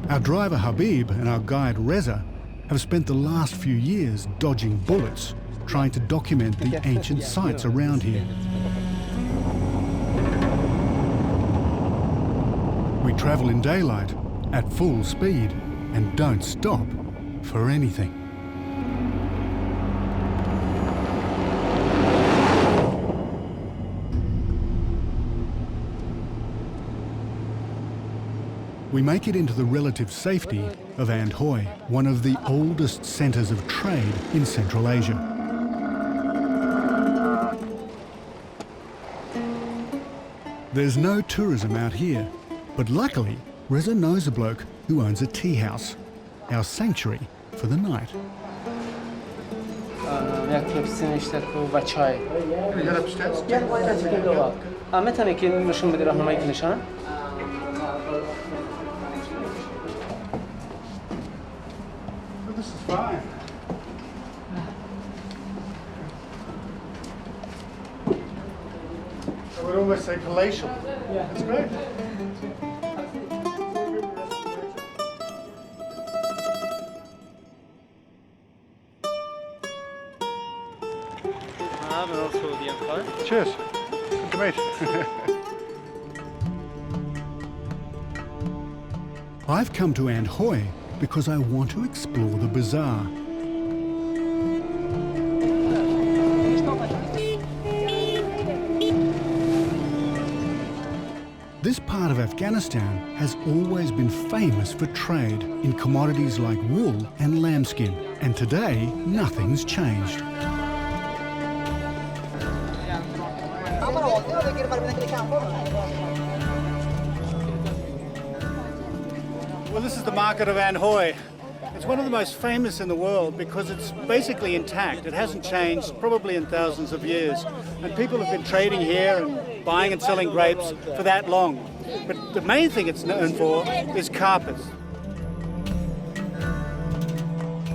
Our driver Habib and our guide Reza have spent the last few years dodging bullets, trying to document the ancient sites around here. We travel in daylight, at full speed, and don't stop for anything. We make it into the relative safety of Andhoi, one of the oldest centres of trade in Central Asia. There's no tourism out here, but luckily Reza knows a bloke who owns a tea house, our sanctuary for the night. This is fine. I would almost say palatial. Yeah. That's great. Cheers. Good to meet. I've come to Andhoi because I want to explore the bazaar. This part of Afghanistan has always been famous for trade in commodities like wool and lambskin, and today nothing's changed. Well, this is the market of Andhoi. It's one of the most famous in the world because it's basically intact. It hasn't changed probably in thousands of years. And people have been trading here and buying and selling grapes for that long. But the main thing it's known for is carpets.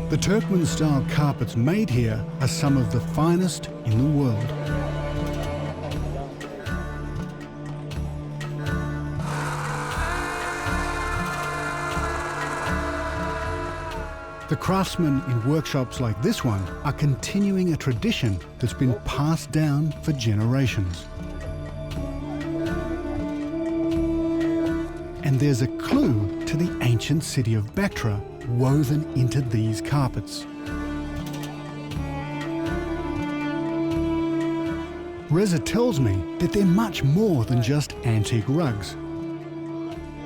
The Turkmen-style carpets made here are some of the finest in the world. The craftsmen in workshops like this one are continuing a tradition that's been passed down for generations. And there's a clue to the ancient city of Bactra woven into these carpets. Reza tells me that they're much more than just antique rugs.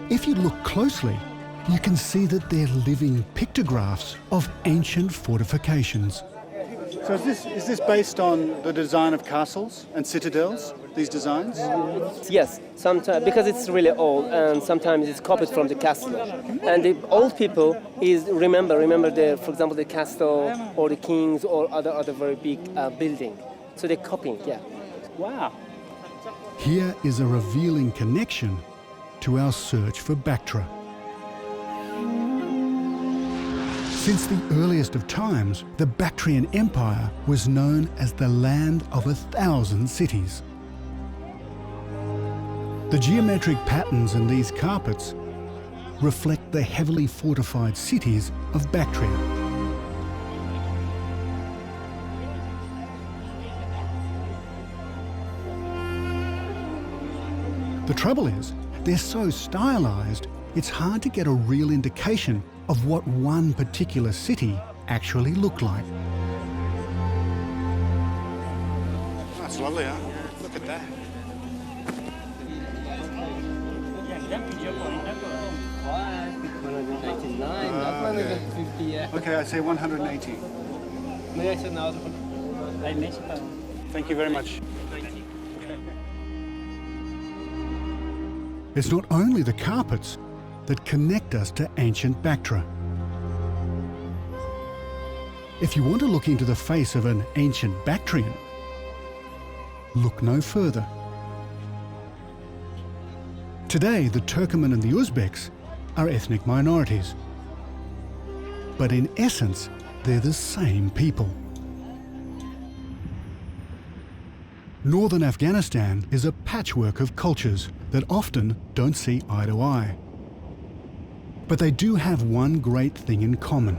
If you look closely, you can see that they're living pictographs of ancient fortifications. So is this based on the design of castles and citadels, these designs? Yes, sometimes because it's really old, and sometimes it's copied from the castle. And the old people remember the, for example, the castle or the kings or other very big building. So they're copying, yeah. Wow. Here is a revealing connection to our search for Bactra. Since the earliest of times, the Bactrian Empire was known as the land of 1,000 cities. The geometric patterns in these carpets reflect the heavily fortified cities of Bactria. The trouble is, they're so stylized, it's hard to get a real indication of what one particular city actually looked like. That's lovely, huh? Look at that. Okay, I say 180. Thank you very much. It's not only the carpets that connect us to ancient Bactra. If you want to look into the face of an ancient Bactrian, look no further. Today, the Turkoman and the Uzbeks are ethnic minorities. But in essence, they're the same people. Northern Afghanistan is a patchwork of cultures that often don't see eye to eye. But they do have one great thing in common: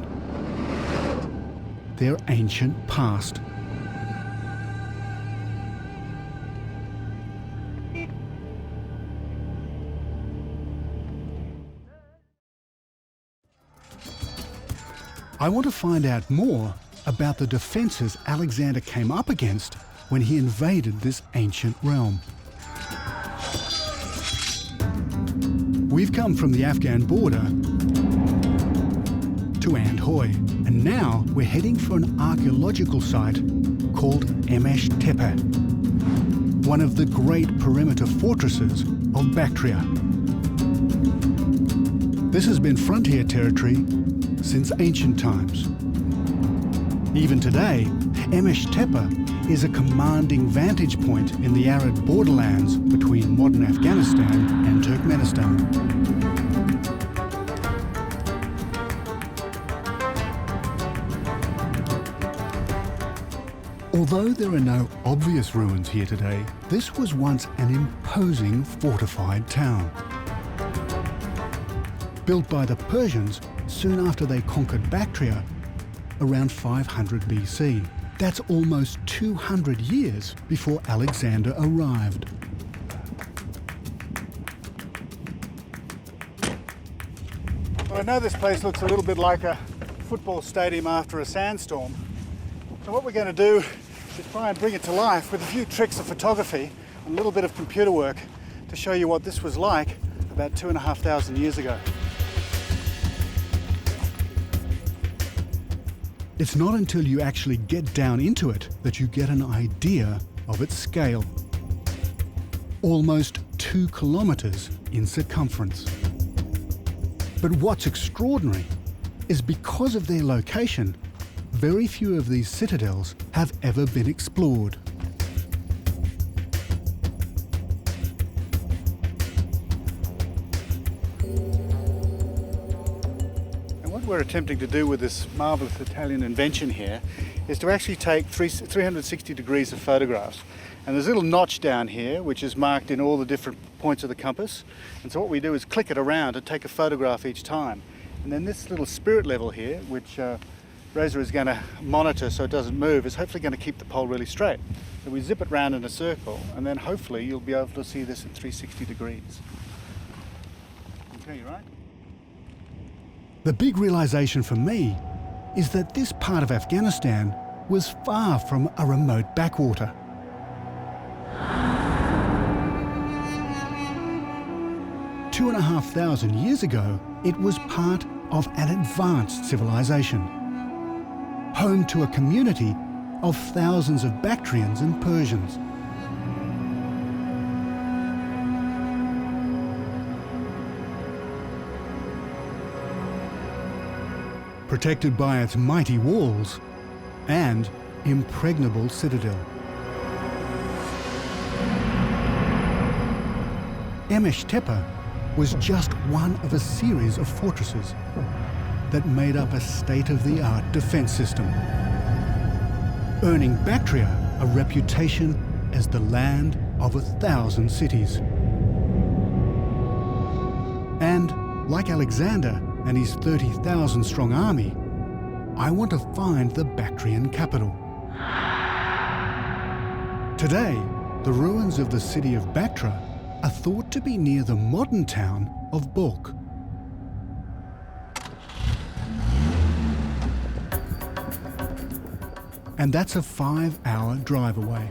their ancient past. I want to find out more about the defences Alexander came up against when he invaded this ancient realm. We've come from the Afghan border to Andhoy, and now we're heading for an archaeological site called Emesh Tepe, one of the great perimeter fortresses of Bactria. This has been frontier territory since ancient times. Even today, Emesh Tepe is a commanding vantage point in the arid borderlands between modern Afghanistan and Turkmenistan. Although there are no obvious ruins here today, this was once an imposing fortified town. Built by the Persians soon after they conquered Bactria around 500 BC. That's almost 200 years before Alexander arrived. Well, I know this place looks a little bit like a football stadium after a sandstorm. So what we're going to do is try and bring it to life with a few tricks of photography and a little bit of computer work to show you what this was like about 2,500 years ago. It's not until you actually get down into it that you get an idea of its scale. Almost 2 kilometres in circumference. But what's extraordinary is because of their location, very few of these citadels have ever been explored. What we're attempting to do with this marvellous Italian invention here is to actually take 360 degrees of photographs. And there's a little notch down here which is marked in all the different points of the compass. And so what we do is click it around and take a photograph each time. And then this little spirit level here, which Rosa is going to monitor so it doesn't move, is hopefully going to keep the pole really straight. So we zip it round in a circle, and then hopefully you'll be able to see this at 360 degrees. Okay, you right? The big realisation for me is that this part of Afghanistan was far from a remote backwater. Two and a half thousand years ago, it was part of an advanced civilization, home to a community of thousands of Bactrians and Persians. Protected by its mighty walls and impregnable citadel. Emesh Tepe was just one of a series of fortresses that made up a state-of-the-art defence system, earning Bactria a reputation as the land of 1,000 cities. And like Alexander and his 30,000 strong army, I want to find the Bactrian capital. Today, the ruins of the city of Bactra are thought to be near the modern town of Balkh. And that's a 5-hour drive away.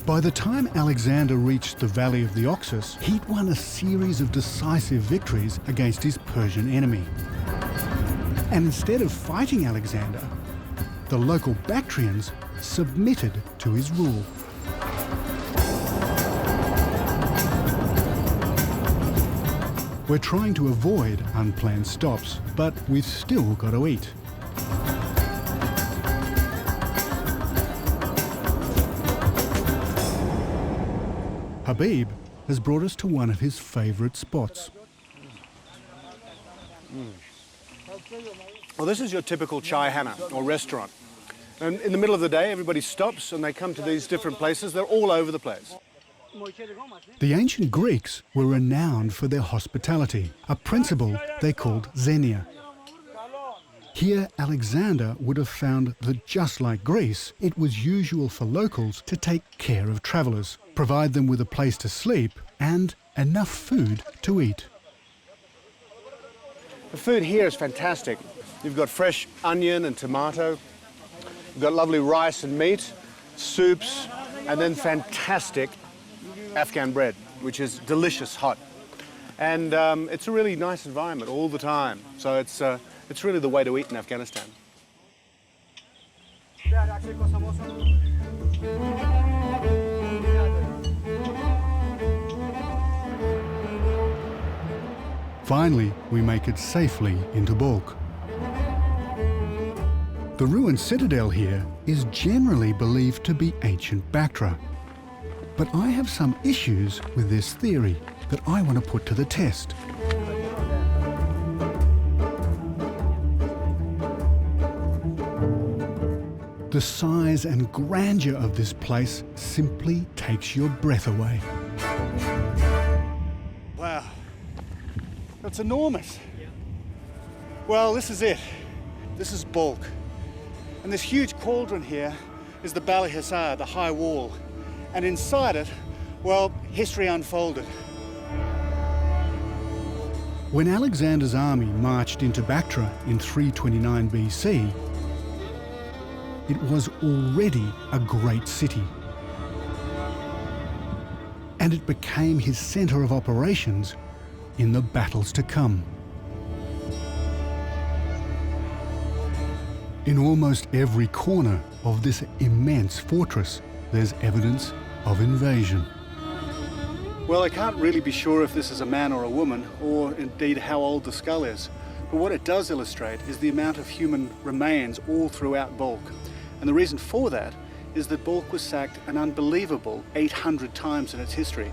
By the time Alexander reached the Valley of the Oxus, he'd won a series of decisive victories against his Persian enemy. And instead of fighting Alexander, the local Bactrians submitted to his rule. We're trying to avoid unplanned stops, but we've still got to eat. Habib has brought us to one of his favourite spots. Well, this is your typical chai hana, or restaurant. And in the middle of the day, everybody stops and they come to these different places. They're all over the place. The ancient Greeks were renowned for their hospitality, a principle they called xenia. Here, Alexander would have found that just like Greece, it was usual for locals to take care of travellers, provide them with a place to sleep and enough food to eat. The food here is fantastic. You've got fresh onion and tomato. You've got lovely rice and meat, soups, and then fantastic Afghan bread, which is delicious hot. And it's a really nice environment all the time. So it's really the way to eat in Afghanistan. Finally, we make it safely into Balkh. The ruined citadel here is generally believed to be ancient Bactra. But I have some issues with this theory that I want to put to the test. The size and grandeur of this place simply takes your breath away. Wow, that's enormous. Well, this is it. This is Balkh. And this huge cauldron here is the Bali Hisar, the high wall. And inside it, well, history unfolded. When Alexander's army marched into Bactra in 329 BC, it was already a great city. And it became his centre of operations in the battles to come. In almost every corner of this immense fortress, there's evidence of invasion. Well, I can't really be sure if this is a man or a woman, or indeed how old the skull is. But what it does illustrate is the amount of human remains all throughout Balkh. And the reason for that is that Balkh was sacked an unbelievable 800 times in its history.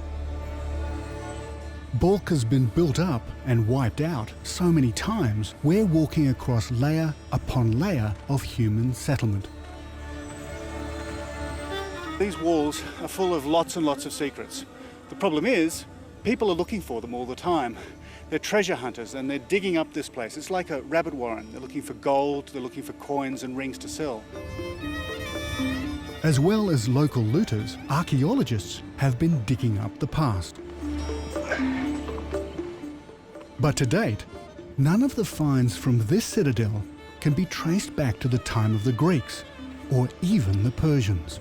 Balkh has been built up and wiped out so many times, we're walking across layer upon layer of human settlement. These walls are full of lots and lots of secrets. The problem is, people are looking for them all the time. They're treasure hunters and they're digging up this place. It's like a rabbit warren. They're looking for gold, they're looking for coins and rings to sell. As well as local looters, archaeologists have been digging up the past. But to date, none of the finds from this citadel can be traced back to the time of the Greeks or even the Persians.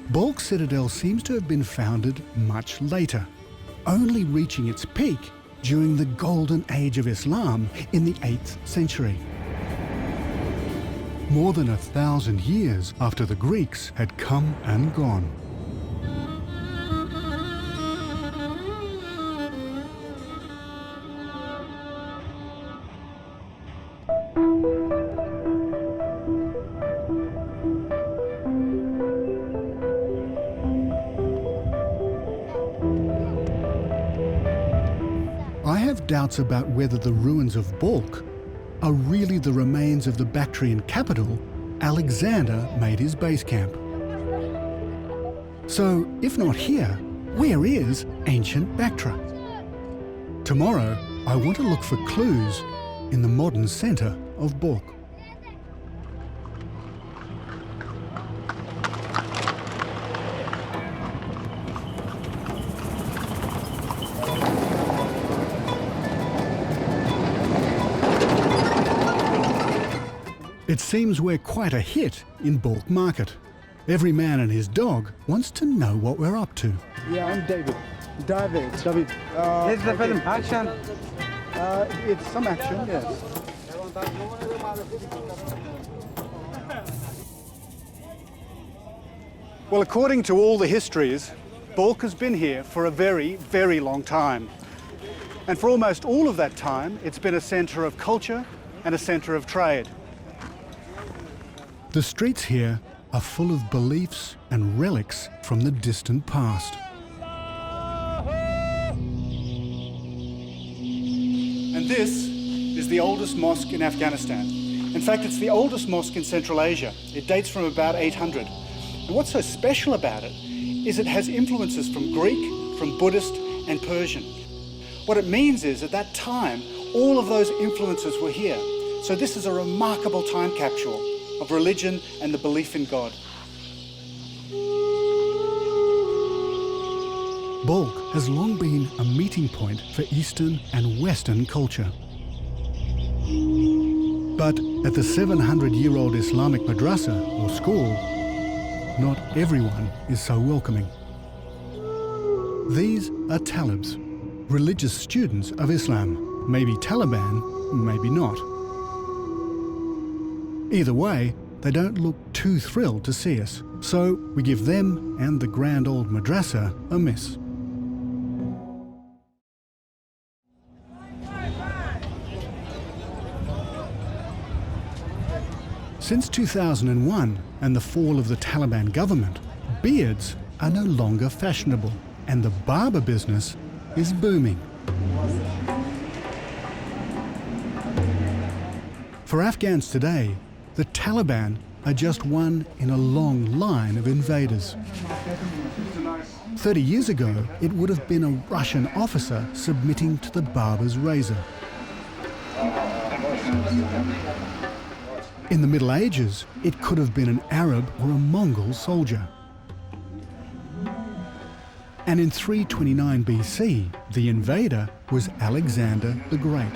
Balkh citadel seems to have been founded much later, only reaching its peak during the golden age of Islam in the 8th century. More than 1,000 years after the Greeks had come and gone. I have doubts about whether the ruins of Balkh are really the remains of the Bactrian capital Alexander made his base camp. So, if not here, where is ancient Bactra? Tomorrow, I want to look for clues in the modern centre of Balkh. It seems we're quite a hit in Balkh Market. Every man and his dog wants to know what we're up to. Yeah, I'm David. David. Is the film action? It's some action, yes. Well, according to all the histories, Balkh has been here for a very, very long time. And for almost all of that time, it's been a centre of culture and a centre of trade. The streets here are full of beliefs and relics from the distant past. And this is the oldest mosque in Afghanistan. In fact, it's the oldest mosque in Central Asia. It dates from about 800. And what's so special about it is it has influences from Greek, from Buddhist and Persian. What it means is at that time, all of those influences were here. So this is a remarkable time capsule of religion and the belief in God. Balkh has long been a meeting point for Eastern and Western culture. But at the 700-year-old Islamic madrasa or school, not everyone is so welcoming. These are talibs, religious students of Islam, maybe Taliban, maybe not. Either way, they don't look too thrilled to see us, so we give them and the grand old madrasa a miss. Since 2001 and the fall of the Taliban government, beards are no longer fashionable, and the barber business is booming. For Afghans today, the Taliban are just one in a long line of invaders. 30 years ago, it would have been a Russian officer submitting to the barber's razor. In the Middle Ages, it could have been an Arab or a Mongol soldier. And in 329 BC, the invader was Alexander the Great.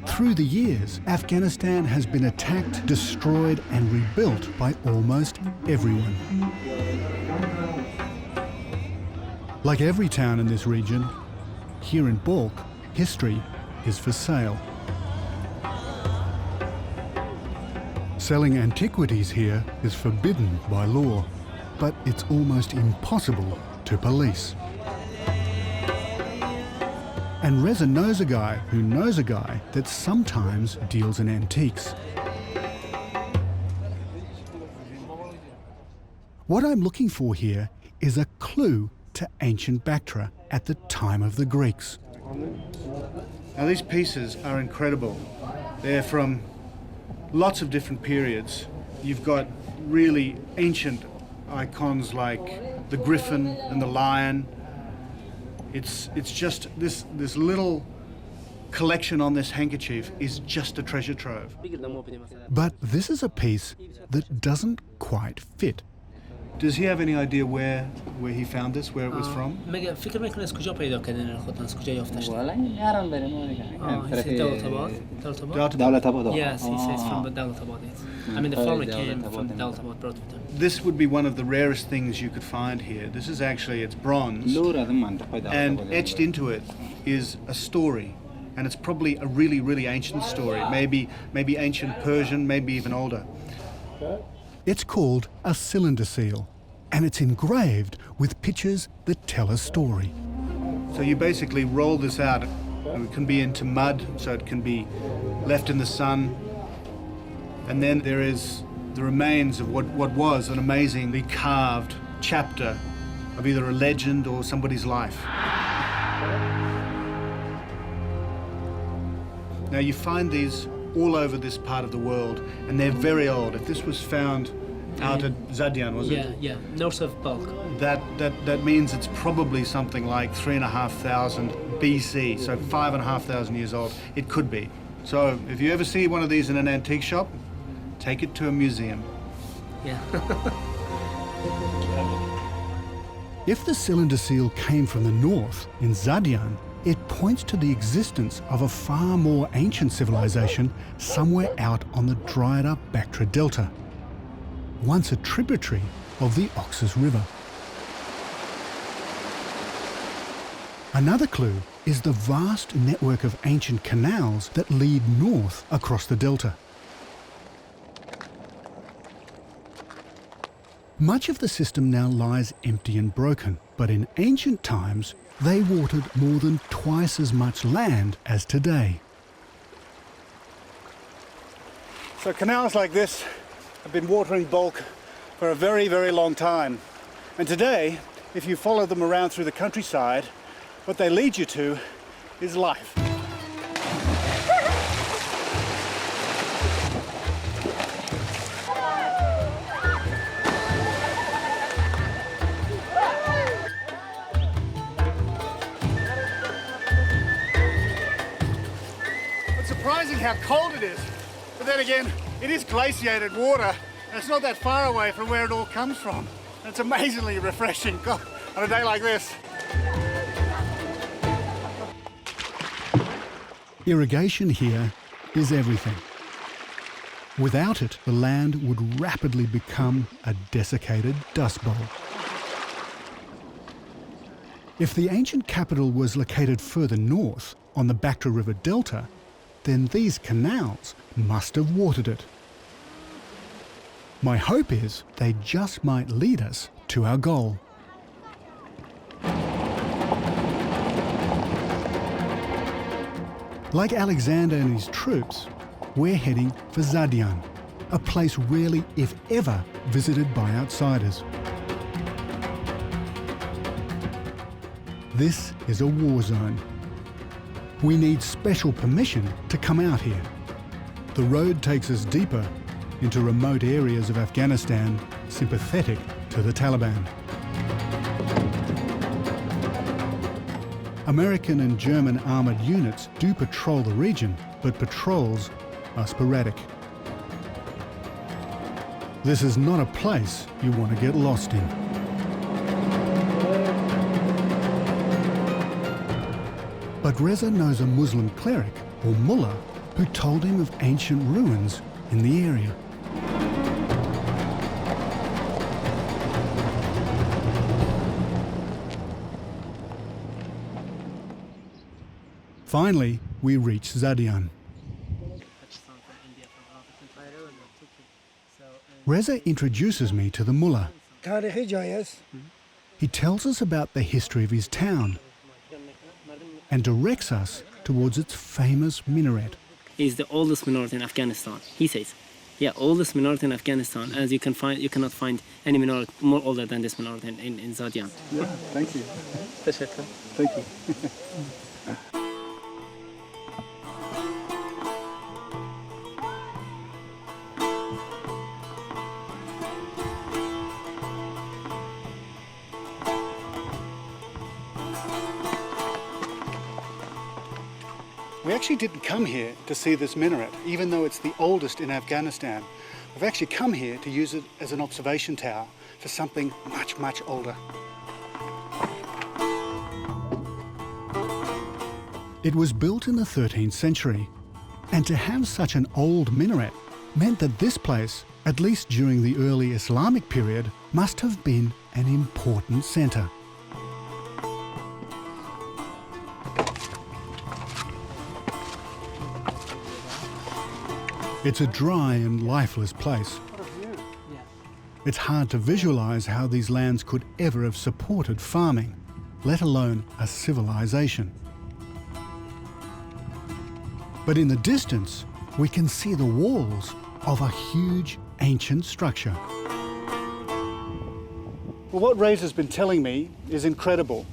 Through the years, Afghanistan has been attacked, destroyed and rebuilt by almost everyone. Like every town in this region, here in Balkh, history is for sale. Selling antiquities here is forbidden by law, but it's almost impossible to police. And Reza knows a guy who knows a guy that sometimes deals in antiques. What I'm looking for here is a clue to ancient Bactria at the time of the Greeks. Now these pieces are incredible. They're from lots of different periods. You've got really ancient icons like the griffin and the lion. It's just this little collection on this handkerchief is just a treasure trove. But this is a piece that doesn't quite fit. Does he have any idea where he found this, where it was from? مگه فکر میکنه از کجا پیدا کردن خودتون از کجا یافتش؟ والا این هرم بریم Daulatabad. Yes, he says from Daulatabad. I mean the farmer came from the Daulatabad brought with him. This would be one of the rarest things you could find here. This is actually, it's bronze, and etched into it is a story, and it's probably a really, really ancient story, maybe ancient Persian, maybe even older. It's called a cylinder seal, and it's engraved with pictures that tell a story. So you basically roll this out. It can be into mud, so it can be left in the sun. And then there is the remains of what was an amazingly carved chapter of either a legend or somebody's life. Now you find these all over this part of the world, and they're very old. If this was found out at Zadian, was it? Yeah, north of Balkh. That means it's probably something like 3,500 BC, so 5,500 years old. It could be. So if you ever see one of these in an antique shop, take it to a museum. Yeah. If the cylinder seal came from the north, in Zadian, it points to the existence of a far more ancient civilization somewhere out on the dried-up Bactria Delta, once a tributary of the Oxus River. Another clue is the vast network of ancient canals that lead north across the delta. Much of the system now lies empty and broken, but in ancient times, they watered more than twice as much land as today. So canals like this have been watering bulk for a very, very long time. And today, if you follow them around through the countryside, what they lead you to is life. It's surprising how cold it is, but then again, it is glaciated water, and it's not that far away from where it all comes from. It's amazingly refreshing on a day like this. Irrigation here is everything. Without it, the land would rapidly become a desiccated dust bowl. If the ancient capital was located further north, on the Bactra River Delta, then these canals must have watered it. My hope is they just might lead us to our goal. Like Alexander and his troops, we're heading for Zadian, a place rarely, if ever, visited by outsiders. This is a war zone. We need special permission to come out here. The road takes us deeper into remote areas of Afghanistan sympathetic to the Taliban. American and German armoured units do patrol the region, but patrols are sporadic. This is not a place you want to get lost in. But Reza knows a Muslim cleric, or mullah, who told him of ancient ruins in the area. Finally, we reach Zadian. Reza introduces me to the mullah. He tells us about the history of his town and directs us towards its famous minaret. It's the oldest minaret in Afghanistan, he says. Yeah, oldest minaret in Afghanistan. As you cannot find any minaret more older than this minaret in Zadian. Yeah, thank you. Thank you. We actually didn't come here to see this minaret, even though it's the oldest in Afghanistan. We've actually come here to use it as an observation tower for something much, much older. It was built in the 13th century, and to have such an old minaret meant that this place, at least during the early Islamic period, must have been an important centre. It's a dry and lifeless place. It's hard to visualise how these lands could ever have supported farming, let alone a civilization. But in the distance, we can see the walls of a huge ancient structure. Well, what Reza's been telling me is incredible.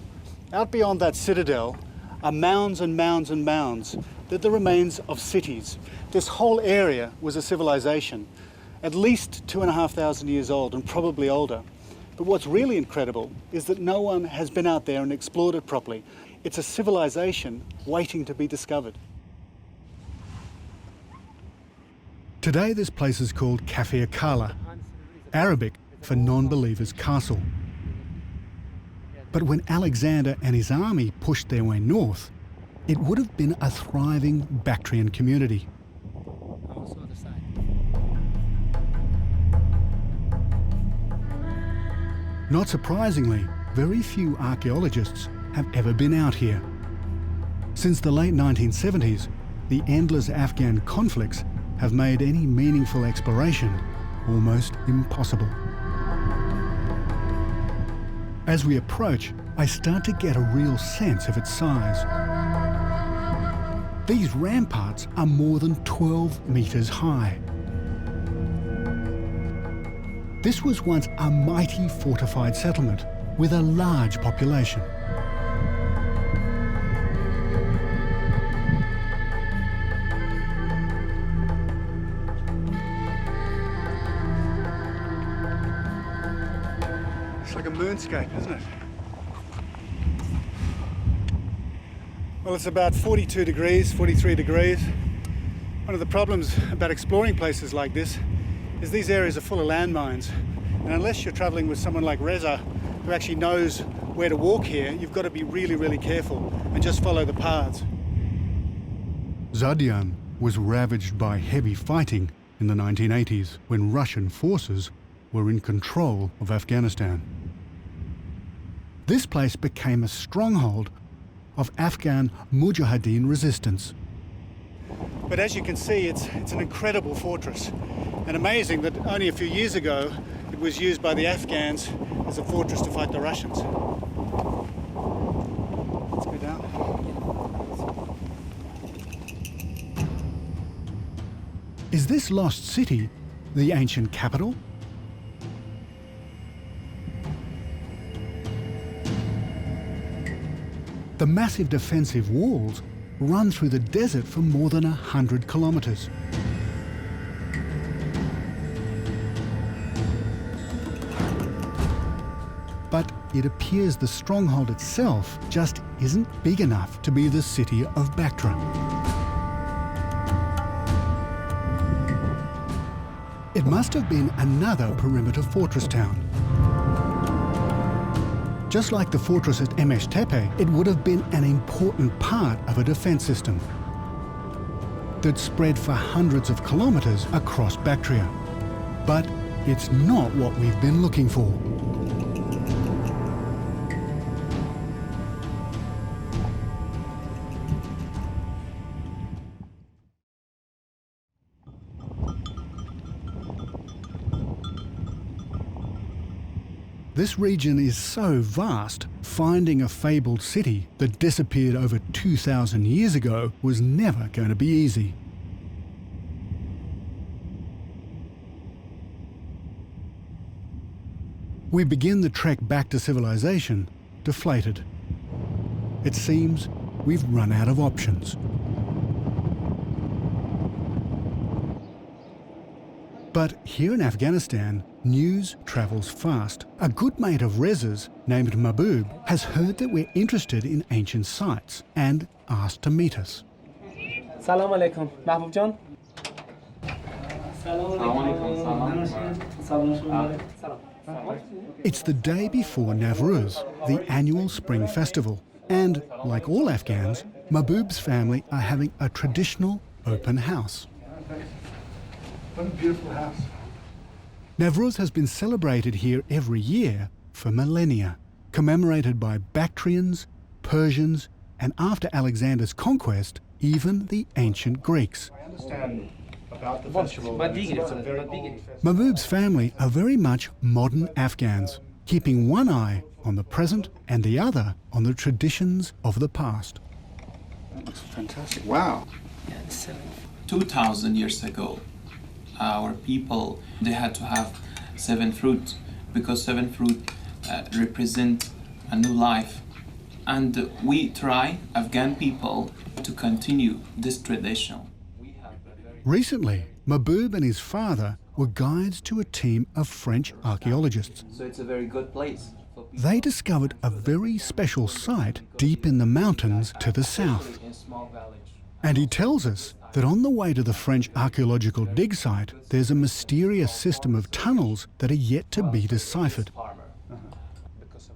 Out beyond that citadel are mounds and mounds and mounds. They're the remains of cities. This whole area was a civilization, at least 2,500 years old and probably older. But what's really incredible is that no one has been out there and explored it properly. It's a civilization waiting to be discovered. Today this place is called Kafir Kala, Arabic for non-believers' castle. But when Alexander and his army pushed their way north, it would have been a thriving Bactrian community. Not surprisingly, very few archaeologists have ever been out here. Since the late 1970s, the endless Afghan conflicts have made any meaningful exploration almost impossible. As we approach, I start to get a real sense of its size. These ramparts are more than 12 metres high. This was once a mighty fortified settlement with a large population. It's like a moonscape, isn't it? Well, it's about 42 degrees, 43 degrees. One of the problems about exploring places like this is these areas are full of landmines. And unless you're traveling with someone like Reza, who actually knows where to walk here, you've got to be really, really careful and just follow the paths. Zadian was ravaged by heavy fighting in the 1980s when Russian forces were in control of Afghanistan. This place became a stronghold of Afghan Mujahideen resistance. But as you can see, it's an incredible fortress. And amazing that only a few years ago, it was used by the Afghans as a fortress to fight the Russians. Let's go down. Is this lost city the ancient capital? The massive defensive walls run through the desert for more than 100 kilometres. But it appears the stronghold itself just isn't big enough to be the city of Bactra. It must have been another perimeter fortress town. Just like the fortress at Emesh Tepe, it would have been an important part of a defence system that spread for hundreds of kilometres across Bactria. But it's not what we've been looking for. This region is so vast, finding a fabled city that disappeared over 2,000 years ago was never going to be easy. We begin the trek back to civilization deflated. It seems we've run out of options. But here in Afghanistan, news travels fast. A good mate of Reza's, named Mahbub, has heard that we're interested in ancient sites and asked to meet us. Salam alaikum. Mahbub John. It's the day before Navruz, the annual spring festival. And, like all Afghans, Mahbub's family are having a traditional open house. What a beautiful house. Navruz has been celebrated here every year for millennia, commemorated by Bactrians, Persians, and after Alexander's conquest, even the ancient Greeks. I understand about the festival. It's a very old festival. Mahbub's family are very much modern Afghans, keeping one eye on the present and the other on the traditions of the past. That looks fantastic. Wow. 2,000 years ago, our people, they had to have 7 fruit because 7 fruit represent a new life. And we try, Afghan people, to continue this tradition. Recently, Mahbub and his father were guides to a team of French archaeologists. So it's a very good place. They discovered a very special site deep in the mountains to the south. And he tells us that on the way to the French archaeological dig site, there's a mysterious system of tunnels that are yet to be deciphered.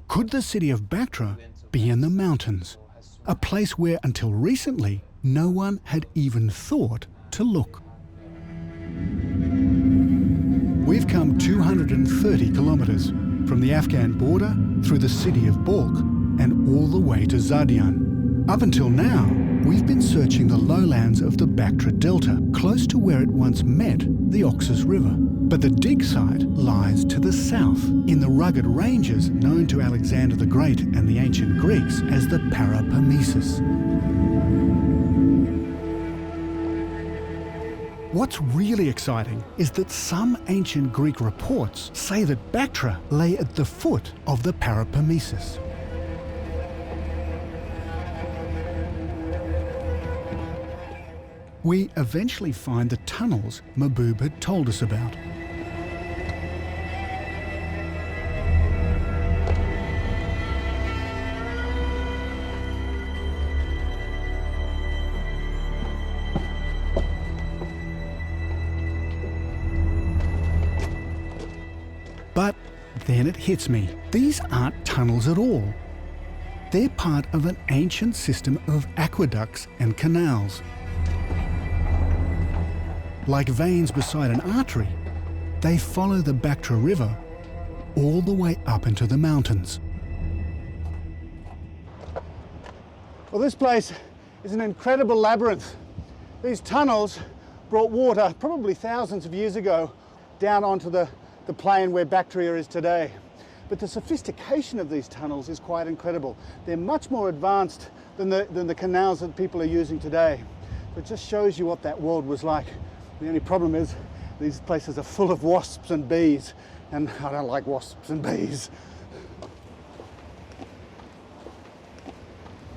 Could the city of Bactra be in the mountains? A place where, until recently, no one had even thought to look. We've come 230 kilometres from the Afghan border through the city of Balkh and all the way to Zadian. Up until now, We've been searching the lowlands of the Bactra Delta, close to where it once met the Oxus River. But the dig site lies to the south, in the rugged ranges known to Alexander the Great and the ancient Greeks as the Paropamisus. What's really exciting is that some ancient Greek reports say that Bactra lay at the foot of the Paropamisus. We eventually find the tunnels Mahbub had told us about. But then it hits me. These aren't tunnels at all. They're part of an ancient system of aqueducts and canals. Like veins beside an artery, they follow the Bactra River all the way up into the mountains. Well, this place is an incredible labyrinth. These tunnels brought water, probably thousands of years ago, down onto the plain where Bactria is today. But the sophistication of these tunnels is quite incredible. They're much more advanced than the canals that people are using today. It just shows you what that world was like. The only problem is these places are full of wasps and bees, and I don't like wasps and bees.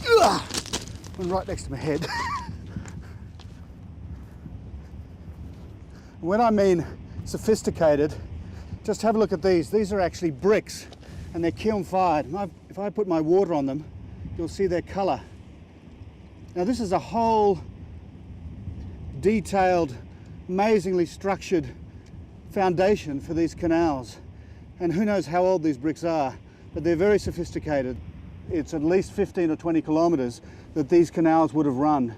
Ugh! One right next to my head. When I mean sophisticated, just have a look at these. These are actually bricks, and they're kiln fired. If I put my water on them, you'll see their colour. Now this is a whole detailed, amazingly structured foundation for these canals. And who knows how old these bricks are, but they're very sophisticated. It's at least 15 or 20 kilometres that these canals would have run.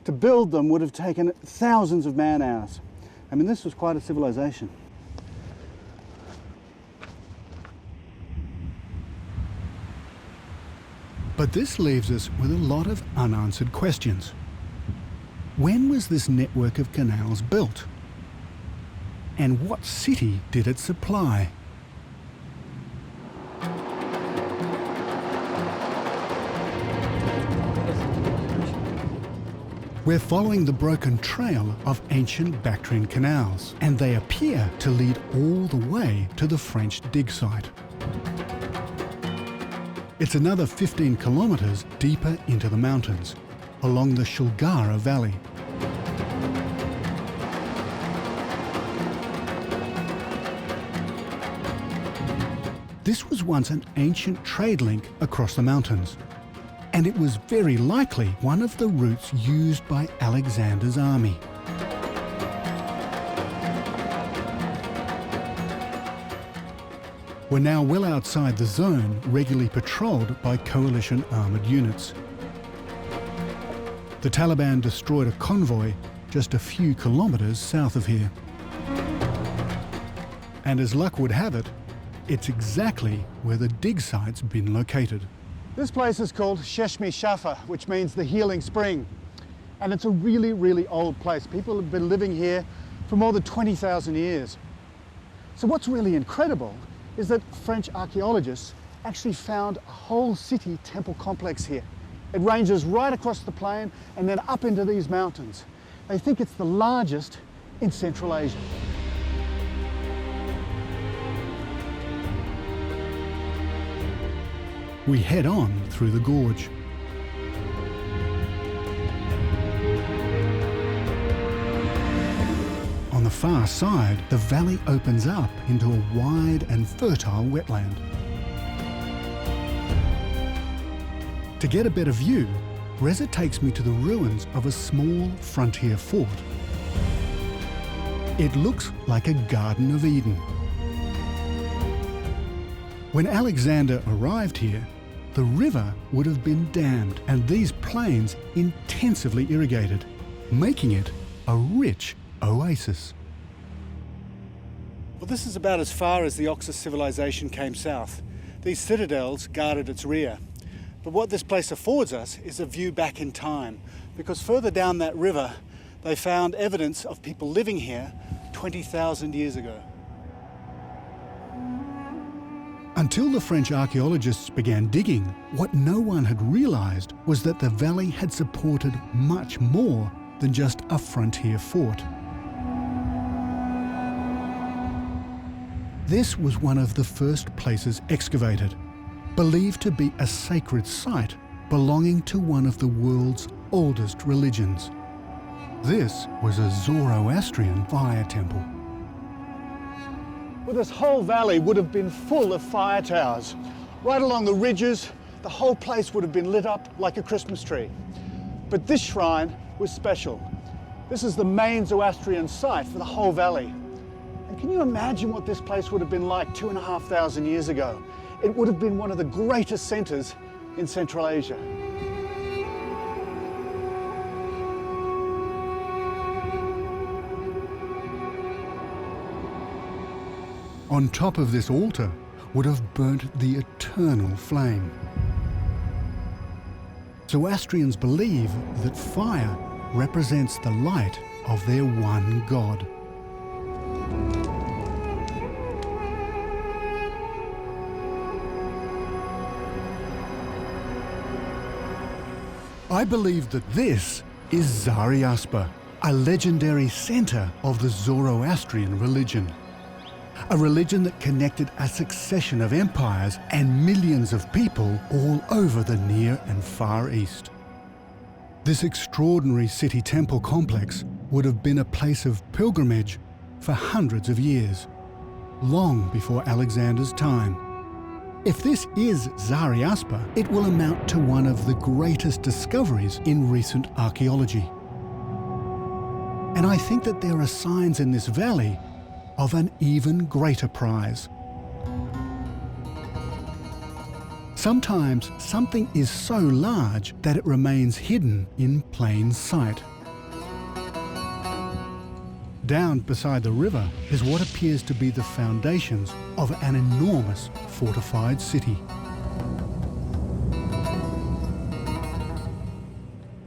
To build them would have taken thousands of man-hours. I mean, this was quite a civilization. But this leaves us with a lot of unanswered questions. When was this network of canals built? And what city did it supply? We're following the broken trail of ancient Bactrian canals, and they appear to lead all the way to the French dig site. It's another 15 kilometres deeper into the mountains, along the Shulgara Valley. This was once an ancient trade link across the mountains, and it was very likely one of the routes used by Alexander's army. We're now well outside the zone regularly patrolled by coalition armoured units. The Taliban destroyed a convoy just a few kilometres south of here. And as luck would have it, it's exactly where the dig site's been located. This place is called Sheshmi Shafa, which means the healing spring. And it's a really, really old place. People have been living here for more than 20,000 years. So what's really incredible is that French archaeologists actually found a whole city temple complex here. It ranges right across the plain and then up into these mountains. They think it's the largest in Central Asia. We head on through the gorge. On the far side, the valley opens up into a wide and fertile wetland. To get a better view, Reza takes me to the ruins of a small frontier fort. It looks like a Garden of Eden. When Alexander arrived here, the river would have been dammed and these plains intensively irrigated, making it a rich oasis. Well, this is about as far as the Oxus civilization came south. These citadels guarded its rear. But what this place affords us is a view back in time, because further down that river, they found evidence of people living here 20,000 years ago. Until the French archaeologists began digging, what no one had realised was that the valley had supported much more than just a frontier fort. This was one of the first places excavated, believed to be a sacred site belonging to one of the world's oldest religions. This was a Zoroastrian fire temple. Well, this whole valley would have been full of fire towers. Right along the ridges, the whole place would have been lit up like a Christmas tree. But this shrine was special. This is the main Zoroastrian site for the whole valley. And can you imagine what this place would have been like 2,500 years ago? It would have been one of the greatest centers in Central Asia. On top of this altar would have burnt the eternal flame. Zoroastrians believe that fire represents the light of their one God. I believe that this is Zari-Aspa, a legendary centre of the Zoroastrian religion. A religion that connected a succession of empires and millions of people all over the Near and Far East. This extraordinary city temple complex would have been a place of pilgrimage for hundreds of years, long before Alexander's time. If this is Zari-Aspa, it will amount to one of the greatest discoveries in recent archaeology. And I think that there are signs in this valley of an even greater prize. Sometimes something is so large that it remains hidden in plain sight. Down beside the river is what appears to be the foundations of an enormous fortified city.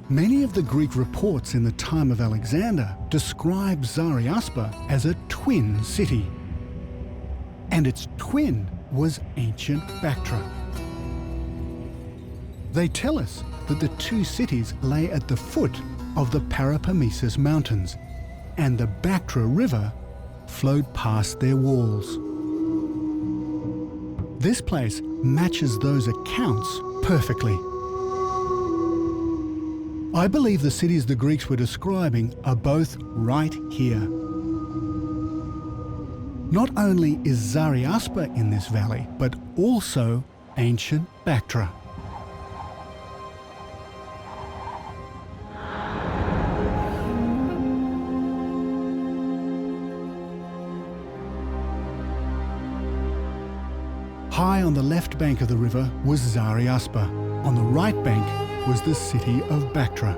Many of the Greek reports in the time of Alexander describe Zari-Aspa as a twin city. And its twin was ancient Bactra. They tell us that the two cities lay at the foot of the Parapamesus Mountains, and the Bactra River flowed past their walls. This place matches those accounts perfectly. I believe the cities the Greeks were describing are both right here. Not only is Zari-Aspa in this valley, but also ancient Bactra. High on the left bank of the river was Zari-Aspa. On the right bank was the city of Bactra.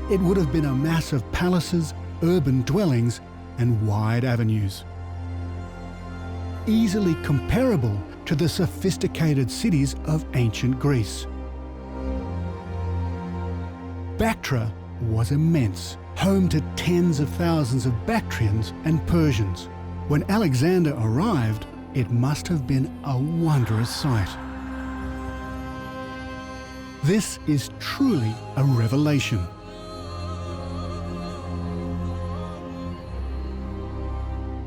It would have been a mass of palaces, urban dwellings, and wide avenues. Easily comparable to the sophisticated cities of ancient Greece. Bactra was immense, home to tens of thousands of Bactrians and Persians. When Alexander arrived, it must have been a wondrous sight. This is truly a revelation.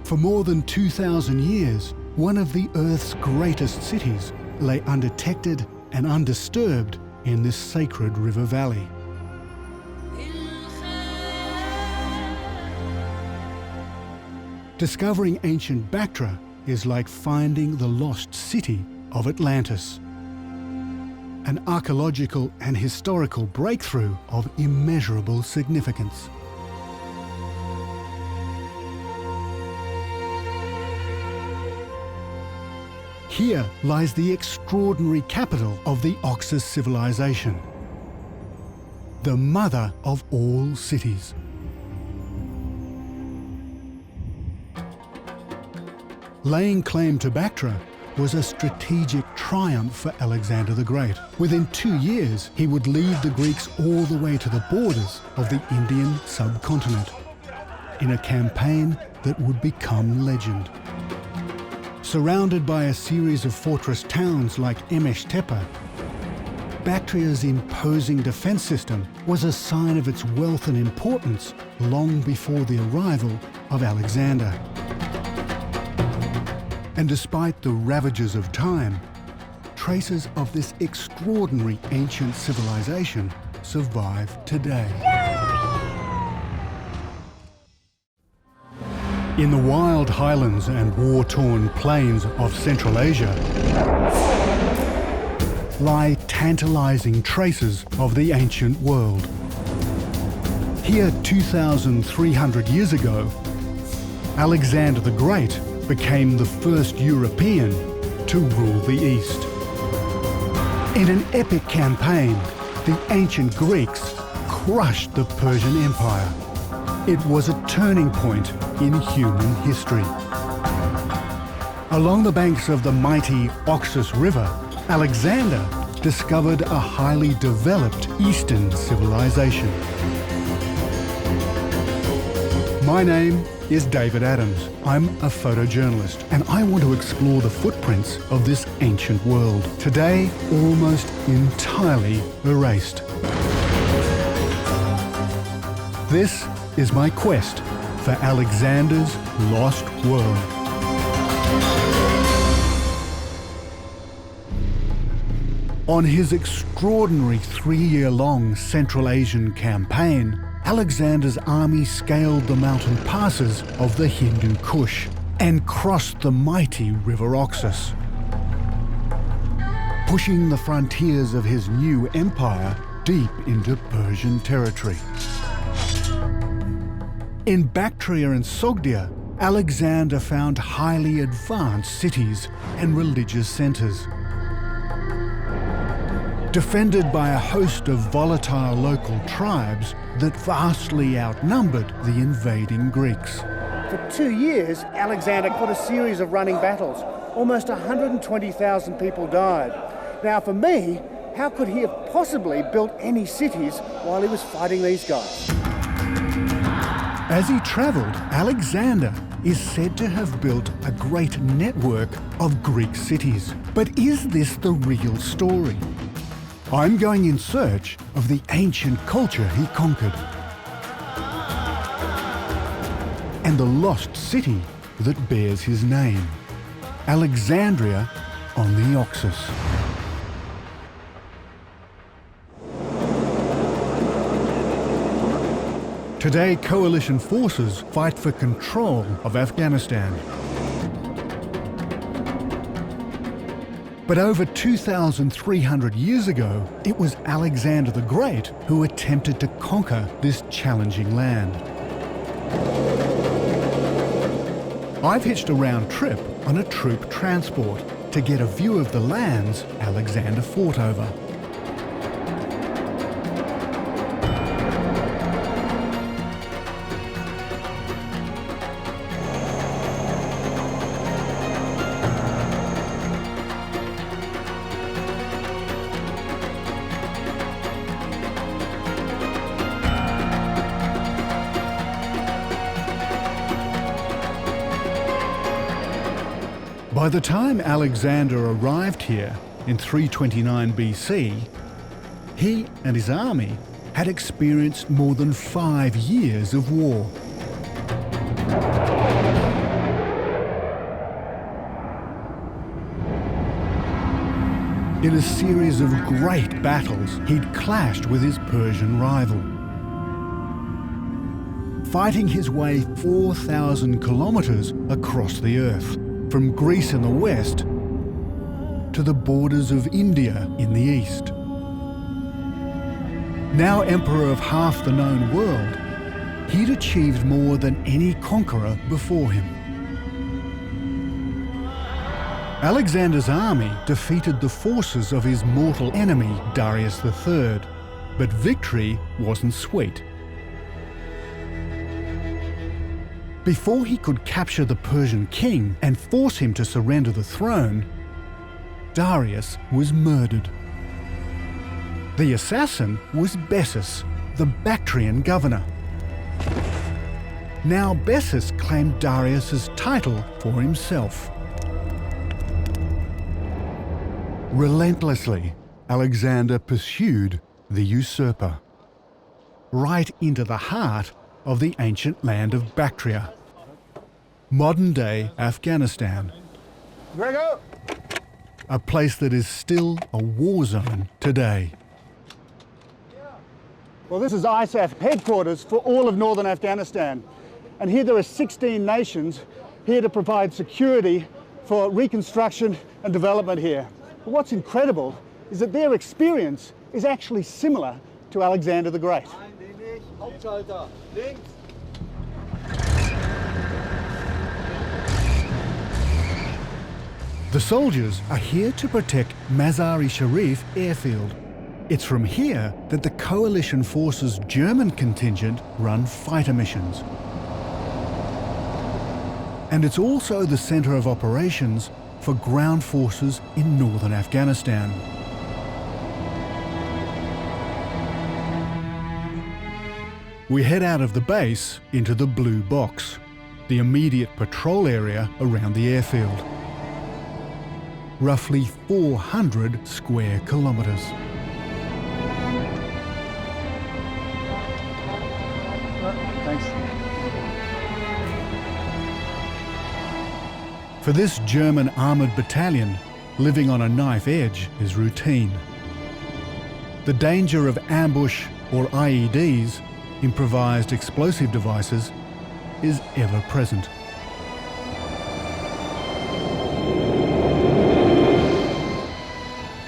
For more than 2,000 years, one of the Earth's greatest cities lay undetected and undisturbed in this sacred river valley. Discovering ancient Bactra is like finding the lost city of Atlantis. An archaeological and historical breakthrough of immeasurable significance. Here lies the extraordinary capital of the Oxus civilization, the mother of all cities. Laying claim to Bactra was a strategic triumph for Alexander the Great. Within 2 years, he would lead the Greeks all the way to the borders of the Indian subcontinent in a campaign that would become legend. Surrounded by a series of fortress towns like Emesh-Tepe, Bactria's imposing defence system was a sign of its wealth and importance long before the arrival of Alexander. And despite the ravages of time, traces of this extraordinary ancient civilization survive today. In the wild highlands and war-torn plains of Central Asia lie tantalizing traces of the ancient world. Here, 2,300 years ago, Alexander the Great became the first European to rule the East. In an epic campaign, the ancient Greeks crushed the Persian Empire. It was a turning point in human history. Along the banks of the mighty Oxus River, Alexander discovered a highly developed Eastern civilization. My name is David Adams. I'm a photojournalist, and I want to explore the footprints of this ancient world, today almost entirely erased. This is my quest for Alexander's lost world. On his extraordinary 3-year-long Central Asian campaign, Alexander's army scaled the mountain passes of the Hindu Kush and crossed the mighty River Oxus. Pushing the frontiers of his new empire deep into Persian territory. In Bactria and Sogdia, Alexander found highly advanced cities and religious centres. Defended by a host of volatile local tribes that vastly outnumbered the invading Greeks. For 2 years, Alexander fought a series of running battles. Almost 120,000 people died. Now for me, how could he have possibly built any cities while he was fighting these guys? As he travelled, Alexander is said to have built a great network of Greek cities. But is this the real story? I'm going in search of the ancient culture he conquered and the lost city that bears his name, Alexandria on the Oxus. Today, coalition forces fight for control of Afghanistan. But over 2,300 years ago, it was Alexander the Great who attempted to conquer this challenging land. I've hitched a round trip on a troop transport to get a view of the lands Alexander fought over. By the time Alexander arrived here in 329 BC, he and his army had experienced more than 5 years of war. In a series of great battles, he'd clashed with his Persian rival. Fighting his way 4,000 kilometers across the earth, from Greece in the west to the borders of India in the east. Now emperor of half the known world, he'd achieved more than any conqueror before him. Alexander's army defeated the forces of his mortal enemy, Darius III, but victory wasn't sweet. Before he could capture the Persian king and force him to surrender the throne, Darius was murdered. The assassin was Bessus, the Bactrian governor. Now Bessus claimed Darius's title for himself. Relentlessly, Alexander pursued the usurper, right into the heart of the ancient land of Bactria, modern-day Afghanistan, Gregor! a place that is still a war zone today. Well, this is ISAF headquarters for all of northern Afghanistan. And here there are 16 nations here to provide security for reconstruction and development here. But what's incredible is that their experience is actually similar to Alexander the Great. The soldiers are here to protect Mazar-i-Sharif airfield. It's from here that the coalition forces' German contingent run fighter missions. And it's also the centre of operations for ground forces in northern Afghanistan. We head out of the base into the blue box, the immediate patrol area around the airfield. Roughly 400 square kilometres. Thanks. For this German armoured battalion, living on a knife edge is routine. The danger of ambush or IEDs, improvised explosive devices, is ever present.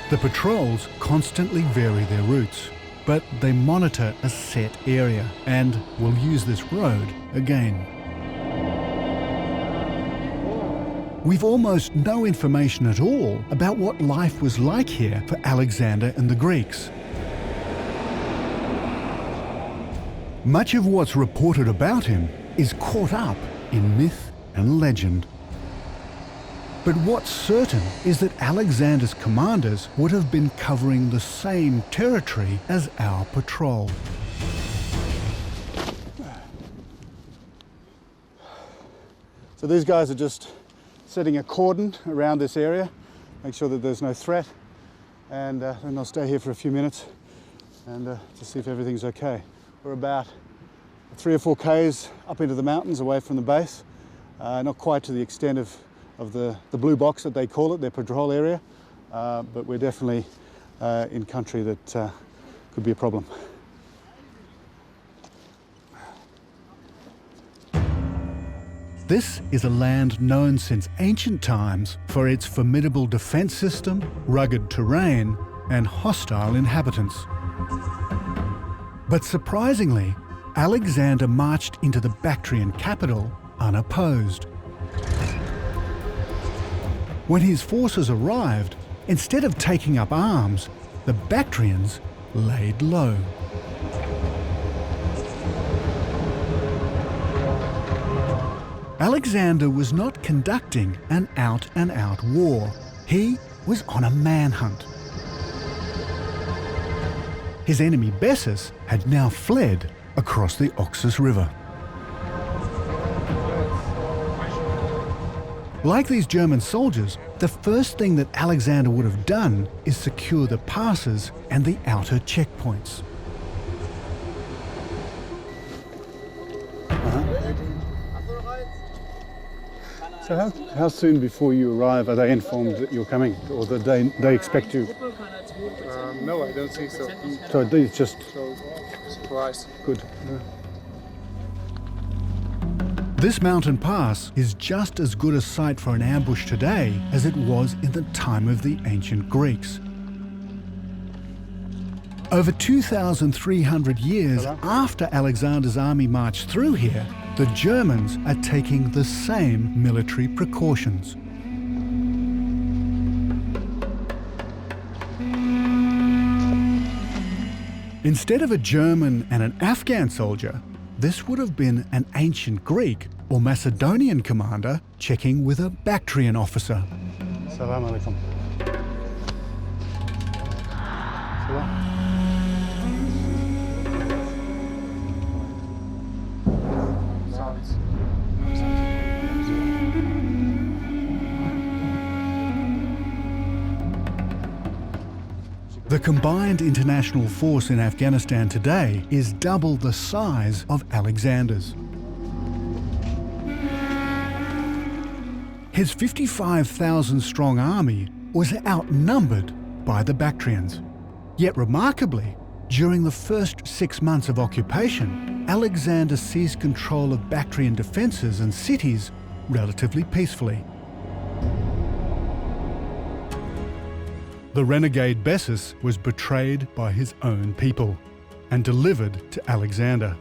The patrols constantly vary their routes, but they monitor a set area and will use this road again. We've almost no information at all about what life was like here for Alexander and the Greeks. Much of what's reported about him is caught up in myth and legend. But what's certain is that Alexander's commanders would have been covering the same territory as our patrol. So these guys are just setting a cordon around this area, make sure that there's no threat, and then I'll stay here for a few minutes and to see if everything's okay. We're about 3 or 4 Ks up into the mountains away from the base, not quite to the extent of the blue box that they call it, their patrol area, but we're definitely in country that could be a problem. This is a land known since ancient times for its formidable defence system, rugged terrain, and hostile inhabitants. But surprisingly, Alexander marched into the Bactrian capital unopposed. When his forces arrived, instead of taking up arms, the Bactrians laid low. Alexander was not conducting an out-and-out war. He was on a manhunt. His enemy Bessus had now fled across the Oxus River. Like these German soldiers, the first thing that Alexander would have done is secure the passes and the outer checkpoints. So how soon before you arrive are they informed that you're coming, or that they expect you? No, I don't think so. So it's just Surprise. good. This mountain pass is just as good a site for an ambush today as it was in the time of the ancient Greeks. Over 2,300 years after Alexander's army marched through here, the Germans are taking the same military precautions. Instead of a German and an Afghan soldier, this would have been an ancient Greek or Macedonian commander checking with a Bactrian officer. Salam alaikum. The combined international force in Afghanistan today is double the size of Alexander's. His 55,000-strong army was outnumbered by the Bactrians. Yet remarkably, during the first 6 months of occupation, Alexander seized control of Bactrian defences and cities relatively peacefully. The renegade Bessus was betrayed by his own people and delivered to Alexander.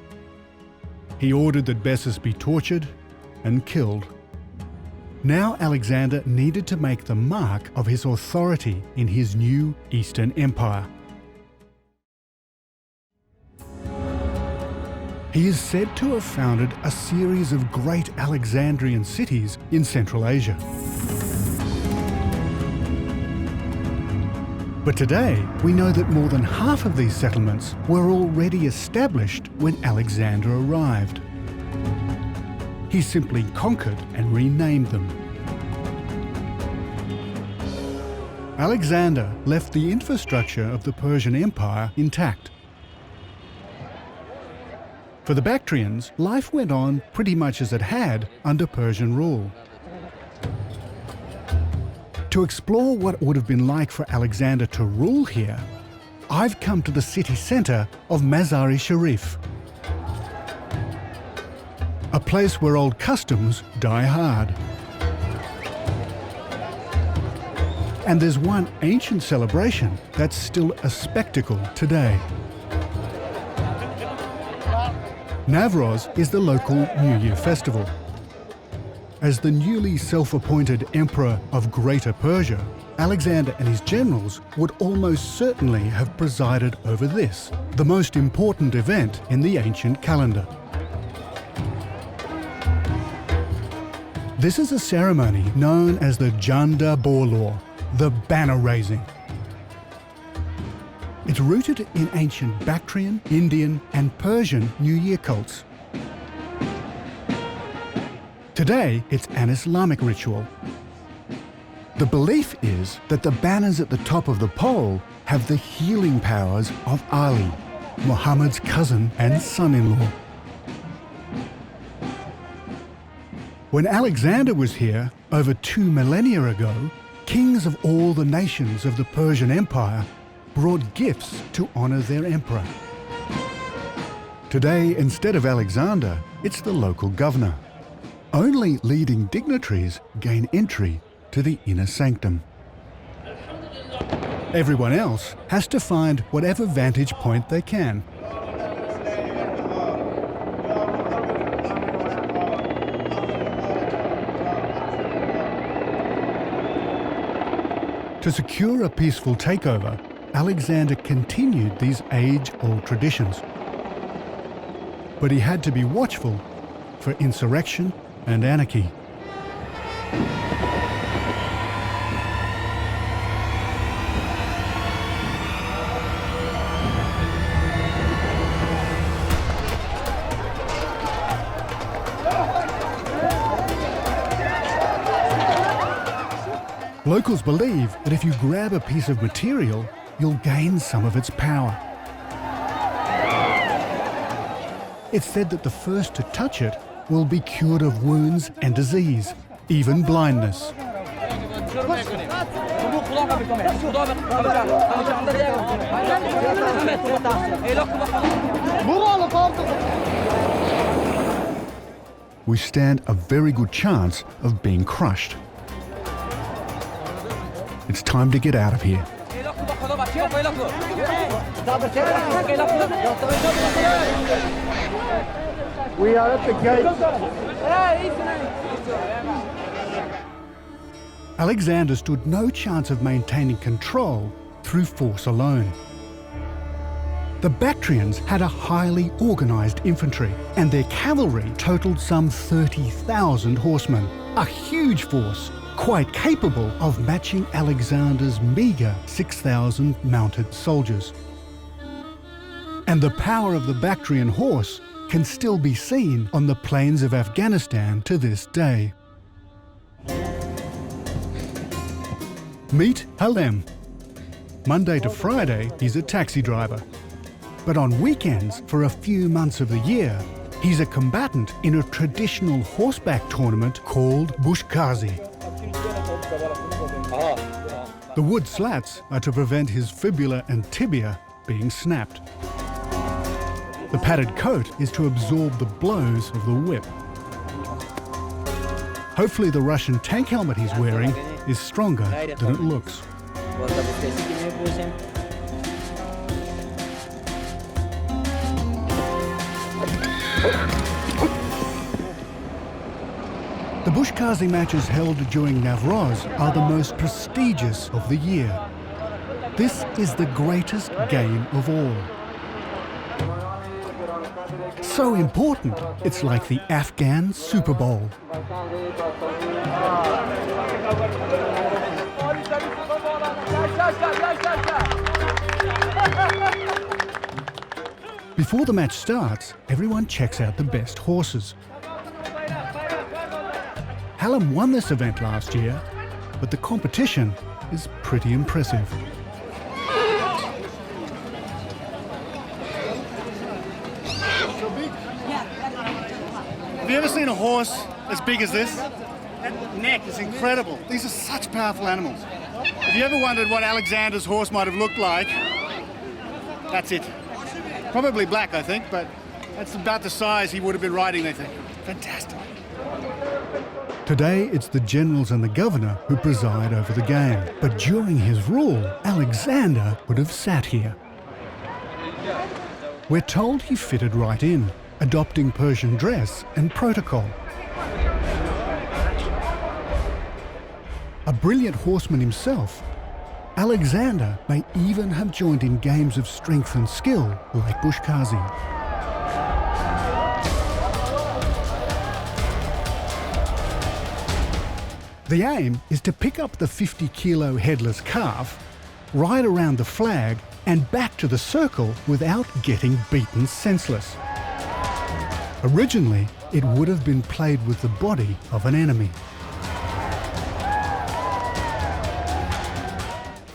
He ordered that Bessus be tortured and killed. Now Alexander needed to make the mark of his authority in his new Eastern Empire. He is said to have founded a series of great Alexandrian cities in Central Asia. But today, we know that more than half of these settlements were already established when Alexander arrived. He simply conquered and renamed them. Alexander left the infrastructure of the Persian Empire intact. For the Bactrians, life went on pretty much as it had under Persian rule. To explore what it would have been like for Alexander to rule here, I've come to the city centre of Mazar-i-Sharif, a place where old customs die hard. And there's one ancient celebration that's still a spectacle today. Navroz is the local New Year festival. As the newly self-appointed Emperor of Greater Persia, Alexander and his generals would almost certainly have presided over this, the most important event in the ancient calendar. This is a ceremony known as the Janda Borlaw, the banner raising. It's rooted in ancient Bactrian, Indian and Persian New Year cults. Today, it's an Islamic ritual. The belief is that the banners at the top of the pole have the healing powers of Ali, Muhammad's cousin and son-in-law. When Alexander was here, over 2 millennia ago, kings of all the nations of the Persian Empire brought gifts to honour their emperor. Today, instead of Alexander, it's the local governor. Only leading dignitaries gain entry to the inner sanctum. Everyone else has to find whatever vantage point they can. To secure a peaceful takeover, Alexander continued these age-old traditions. But he had to be watchful for insurrection and anarchy. Locals believe that if you grab a piece of material, you'll gain some of its power. It's said that the first to touch it will be cured of wounds and disease, even blindness. We stand a very good chance of being crushed. It's time to get out of here. We are at the gate. Alexander stood no chance of maintaining control through force alone. The Bactrians had a highly organised infantry, and their cavalry totalled some 30,000 horsemen, a huge force quite capable of matching Alexander's meagre 6,000 mounted soldiers. And the power of the Bactrian horse can still be seen on the plains of Afghanistan to this day. Meet Halem. Monday to Friday, he's a taxi driver. But on weekends, for a few months of the year, he's a combatant in a traditional horseback tournament called Bushkazi. The wood slats are to prevent his fibula and tibia being snapped. The padded coat is to absorb the blows of the whip. Hopefully the Russian tank helmet he's wearing is stronger than it looks. The Bushkazi matches held during Navroz are the most prestigious of the year. This is the greatest game of all. So important, it's like the Afghan Super Bowl. Before the match starts, everyone checks out the best horses. Halem won this event last year, but the competition is pretty impressive. Have you ever seen a horse as big as this? That neck is incredible. These are such powerful animals. If you ever wondered what Alexander's horse might have looked like, that's it. Probably black, I think, but that's about the size he would have been riding, they think. Fantastic. Today, it's the generals and the governor who preside over the game. But during his rule, Alexander would have sat here. We're told he fitted right in, adopting Persian dress and protocol. A brilliant horseman himself, Alexander may even have joined in games of strength and skill like Bushkazi. The aim is to pick up the 50-kilo headless calf, ride around the flag and back to the circle without getting beaten senseless. Originally, it would have been played with the body of an enemy.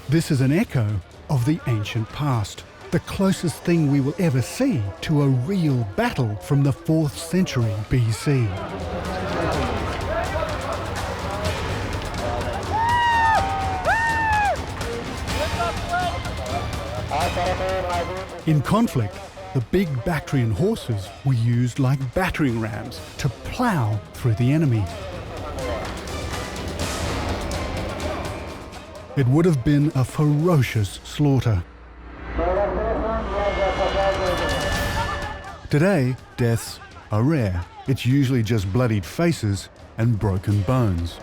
This is an echo of the ancient past, the closest thing we will ever see to a real battle from the 4th century BC. In conflict, the big Bactrian horses were used like battering rams to plough through the enemy. It would have been a ferocious slaughter. Today, deaths are rare. It's usually just bloodied faces and broken bones.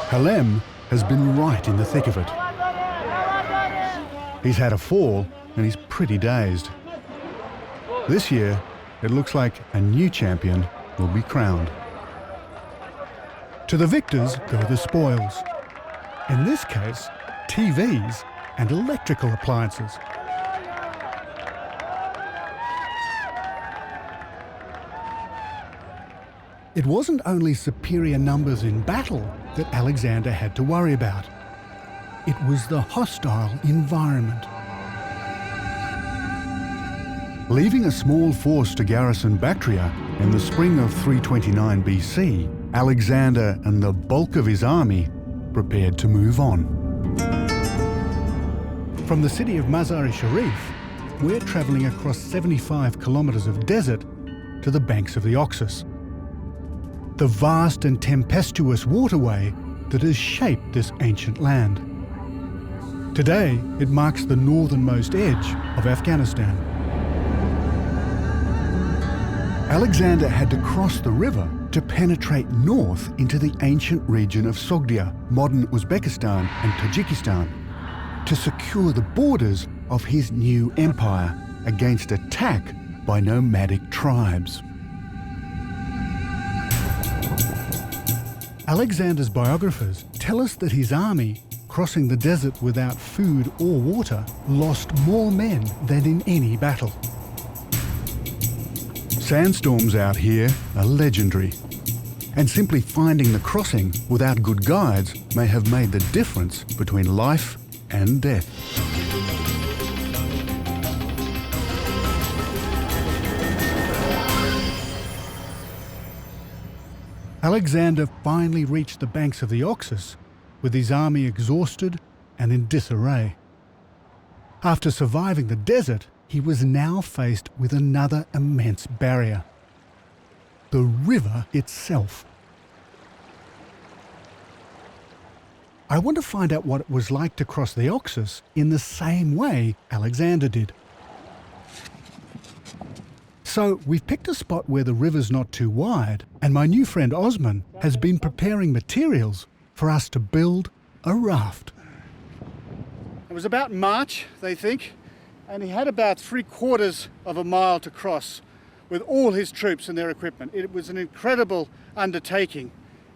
Halem has been right in the thick of it. He's had a fall and he's pretty dazed. This year, it looks like a new champion will be crowned. To the victors go the spoils. In this case, TVs and electrical appliances. It wasn't only superior numbers in battle that Alexander had to worry about. It was the hostile environment. Leaving a small force to garrison Bactria in the spring of 329 BC, Alexander and the bulk of his army prepared to move on. From the city of Mazar-i-Sharif, we're travelling across 75 kilometres of desert to the banks of the Oxus, the vast and tempestuous waterway that has shaped this ancient land. Today, it marks the northernmost edge of Afghanistan. Alexander had to cross the river to penetrate north into the ancient region of Sogdia, modern Uzbekistan and Tajikistan, to secure the borders of his new empire against attack by nomadic tribes. Alexander's biographers tell us that his army, crossing the desert without food or water, lost more men than in any battle. Sandstorms out here are legendary, and simply finding the crossing without good guides may have made the difference between life and death. Alexander finally reached the banks of the Oxus, with his army exhausted and in disarray. After surviving the desert, he was now faced with another immense barrier: the river itself. I want to find out what it was like to cross the Oxus in the same way Alexander did. So we've picked a spot where the river's not too wide, and my new friend Osman has been preparing materials for us to build a raft. It was about March, they think, and he had about 3/4 of a mile to cross with all his troops and their equipment. It was an incredible undertaking,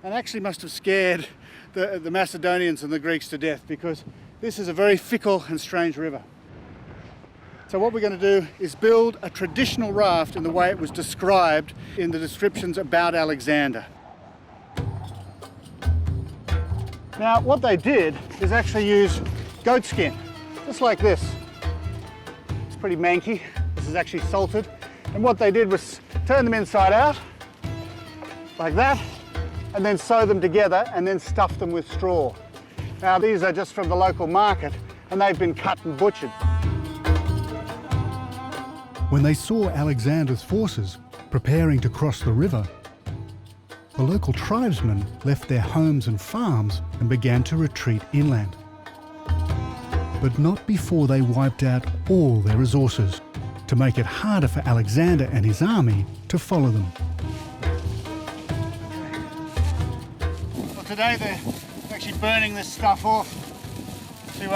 and actually must have scared the Macedonians and the Greeks to death, because this is a very fickle and strange river. So what we're going to do is build a traditional raft in the way it was described in the descriptions about Alexander. Now, what they did is actually use goat skin, just like this. It's pretty manky. This is actually salted. And what they did was turn them inside out, like that, and then sew them together and then stuff them with straw. Now, these are just from the local market, and they've been cut and butchered. When they saw Alexander's forces preparing to cross the river, the local tribesmen left their homes and farms and began to retreat inland. But not before they wiped out all their resources to make it harder for Alexander and his army to follow them. Well, today they're actually burning this stuff off to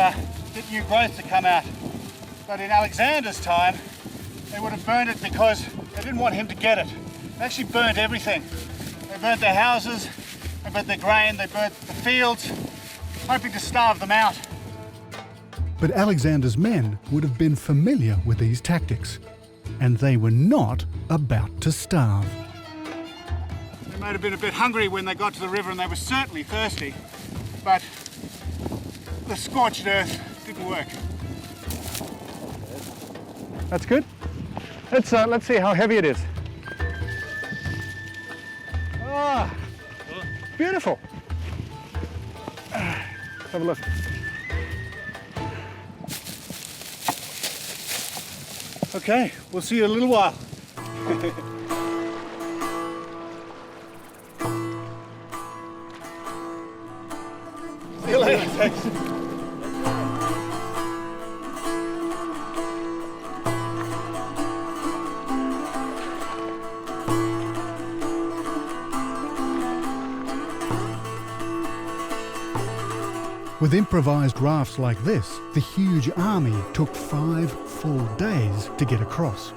get new growth to come out. But in Alexander's time, they would have burned it because they didn't want him to get it. They actually burnt everything. They burnt their houses, they burnt their grain, they burnt the fields, hoping to starve them out. But Alexander's men would have been familiar with these tactics, and they were not about to starve. They might have been a bit hungry when they got to the river, and they were certainly thirsty, but the scorched earth didn't work. That's good. Let's see how heavy it is. Ah, beautiful. Let's have a look. Okay, we'll see you in a little while. See you later, thanks. With improvised rafts like this, the huge army took 5 full days to get across.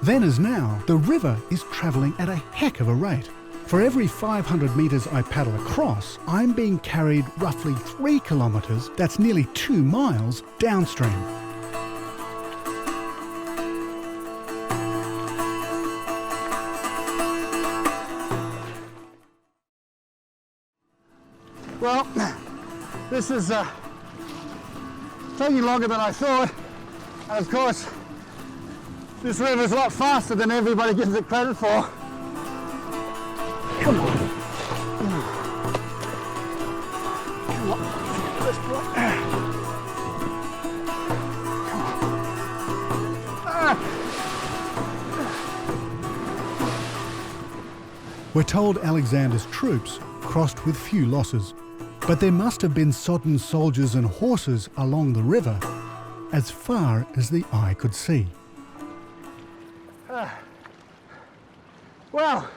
Then as now, the river is travelling at a heck of a rate. For every 500 metres I paddle across, I'm being carried roughly 3 kilometres, that's nearly 2 miles, downstream. Well, this is taking longer than I thought, and of course this river is a lot faster than everybody gives it credit for. Come on. Come on. This boy. Come on. We're told Alexander's troops crossed with few losses, but there must have been sodden soldiers and horses along the river as far as the eye could see. Well,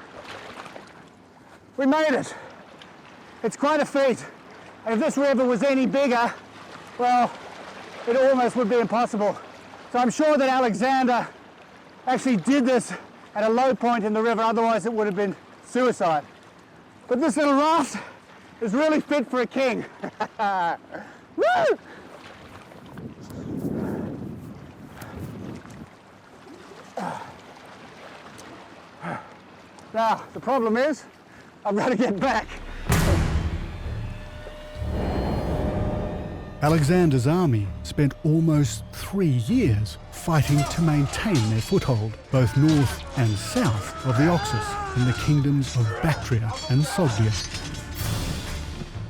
we made it. It's quite a feat. And if this river was any bigger, well, it almost would be impossible. So I'm sure that Alexander actually did this at a low point in the river, otherwise it would have been suicide. But this little raft is really fit for a king. Woo! Now, the problem is, I've got to get back. Alexander's army spent almost 3 years fighting to maintain their foothold, both north and south of the Oxus, in the kingdoms of Bactria and Sogdia.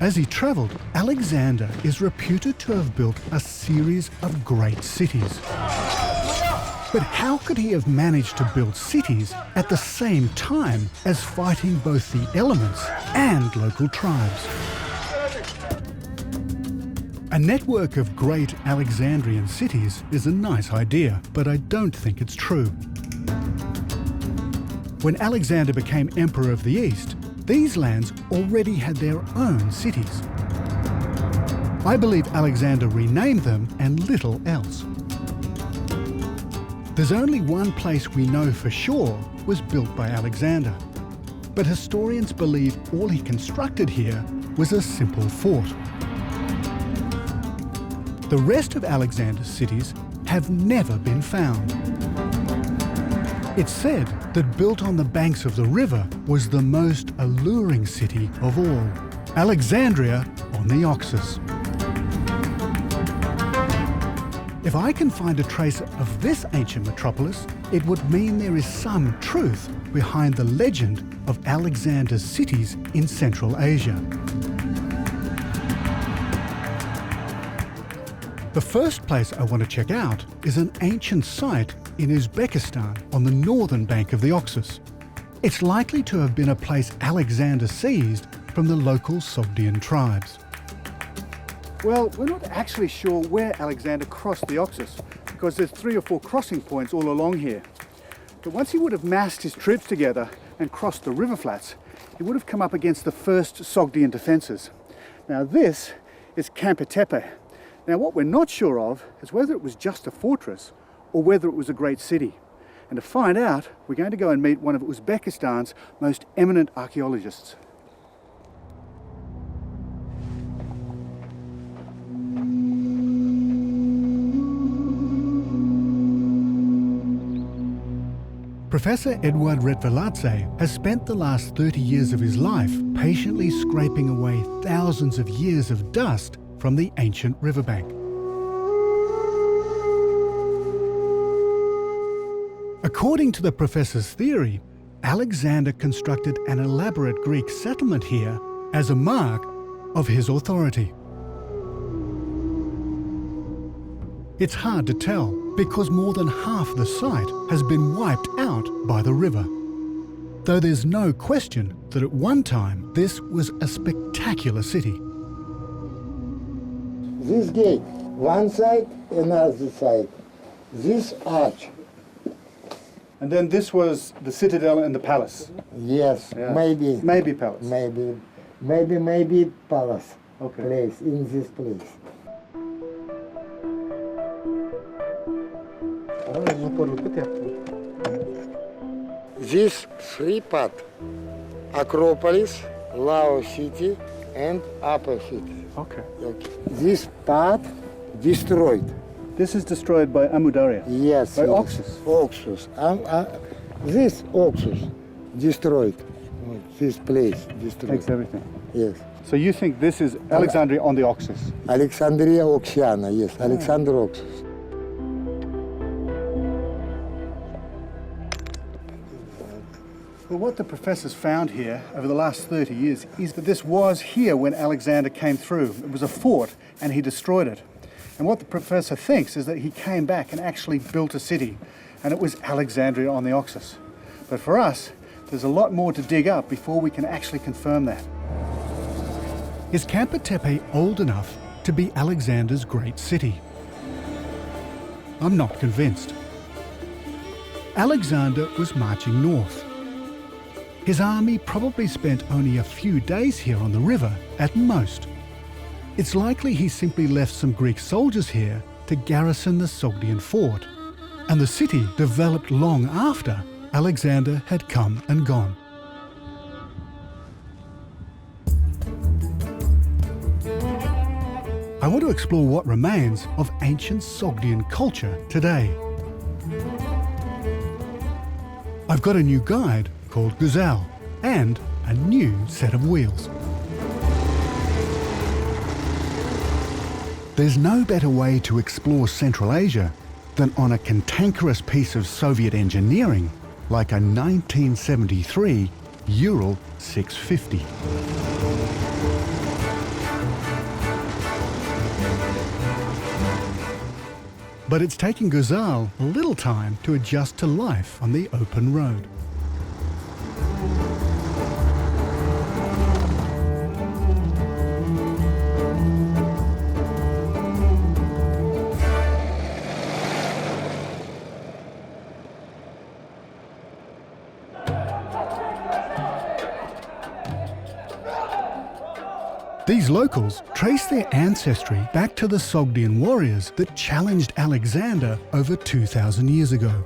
As he travelled, Alexander is reputed to have built a series of great cities. But how could he have managed to build cities at the same time as fighting both the elements and local tribes? A network of great Alexandrian cities is a nice idea, but I don't think it's true. When Alexander became Emperor of the East, these lands already had their own cities. I believe Alexander renamed them and little else. There's only one place we know for sure was built by Alexander, but historians believe all he constructed here was a simple fort. The rest of Alexander's cities have never been found. It's said that built on the banks of the river was the most alluring city of all, Alexandria on the Oxus. If I can find a trace of this ancient metropolis, it would mean there is some truth behind the legend of Alexander's cities in Central Asia. The first place I want to check out is an ancient site in Uzbekistan on the northern bank of the Oxus. It's likely to have been a place Alexander seized from the local Sogdian tribes. Well, we're not actually sure where Alexander crossed the Oxus, because there's 3 or 4 crossing points all along here. But once he would have massed his troops together and crossed the river flats, he would have come up against the first Sogdian defences. Now this is Camp Tepe. Now what we're not sure of is whether it was just a fortress or whether it was a great city. And to find out, we're going to go and meet one of Uzbekistan's most eminent archaeologists. Professor Eduard Retveladze has spent the last 30 years of his life patiently scraping away thousands of years of dust from the ancient riverbank. According to the professor's theory, Alexander constructed an elaborate Greek settlement here as a mark of his authority. It's hard to tell because more than half the site has been wiped out by the river. Though there's no question that at one time this was a spectacular city. This gate, one side, another side. This arch. And then this was the citadel and the palace. Yes, Yeah. maybe. Maybe palace. Maybe palace. Okay. Place, in this place. This 3 part, Acropolis, Lower City, and Upper City. Okay. This part destroyed. This is destroyed by Amudarya. Yes. By yes. Oxus. Oxus. This Oxus destroyed. This place destroyed. Takes everything. Yes. So you think this is Alexandria on the Oxus? Alexandria Oxiana, yes. Alexander Oxus. Well, what the professors found here over the last 30 years is that this was here when Alexander came through. It was a fort and he destroyed it. And what the professor thinks is that he came back and actually built a city, and it was Alexandria on the Oxus. But for us, there's a lot more to dig up before we can actually confirm that. Is Camp Tepe old enough to be Alexander's great city? I'm not convinced. Alexander was marching north. His army probably spent only a few days here on the river at most. It's likely he simply left some Greek soldiers here to garrison the Sogdian fort, and the city developed long after Alexander had come and gone. I want to explore what remains of ancient Sogdian culture today. I've got a new guide called Gazelle and a new set of wheels. There's no better way to explore Central Asia than on a cantankerous piece of Soviet engineering like a 1973 Ural 650. But it's taken Gazelle a little time to adjust to life on the open road. These locals trace their ancestry back to the Sogdian warriors that challenged Alexander over 2,000 years ago.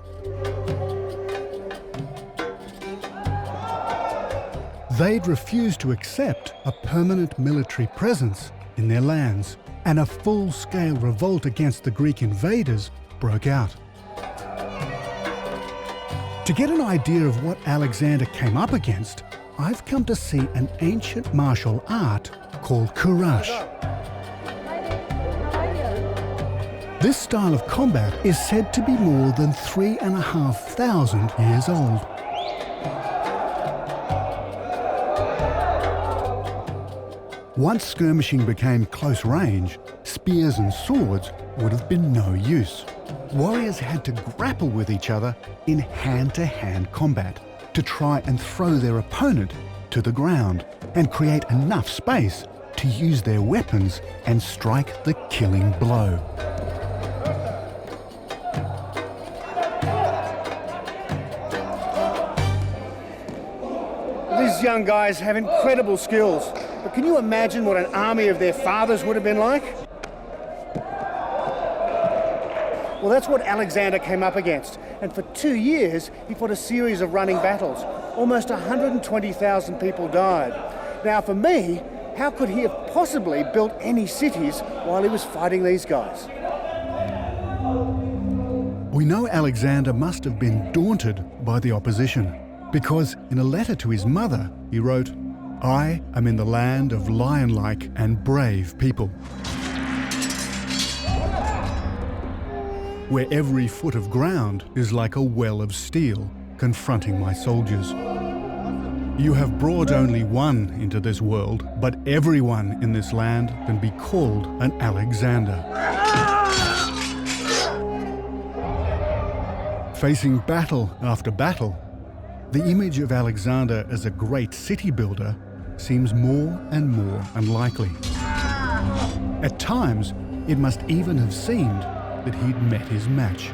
They'd refused to accept a permanent military presence in their lands, and a full-scale revolt against the Greek invaders broke out. To get an idea of what Alexander came up against, I've come to see an ancient martial art called Kurash. This style of combat is said to be more than 3,500 years old. Once skirmishing became close range, spears and swords would have been no use. Warriors had to grapple with each other in hand-to-hand combat to try and throw their opponent to the ground and create enough space to use their weapons and strike the killing blow. These young guys have incredible skills, but can you imagine what an army of their fathers would have been like? Well, that's what Alexander came up against, and for 2 years he fought a series of running battles. Almost 120,000 people died. Now for me, how could he have possibly built any cities while he was fighting these guys? We know Alexander must have been daunted by the opposition, because in a letter to his mother he wrote, "I am in the land of lion-like and brave people, where every foot of ground is like a well of steel confronting my soldiers. You have brought only one into this world, but everyone in this land can be called an Alexander." Facing battle after battle, the image of Alexander as a great city builder seems more and more unlikely. At times, it must even have seemed that he'd met his match.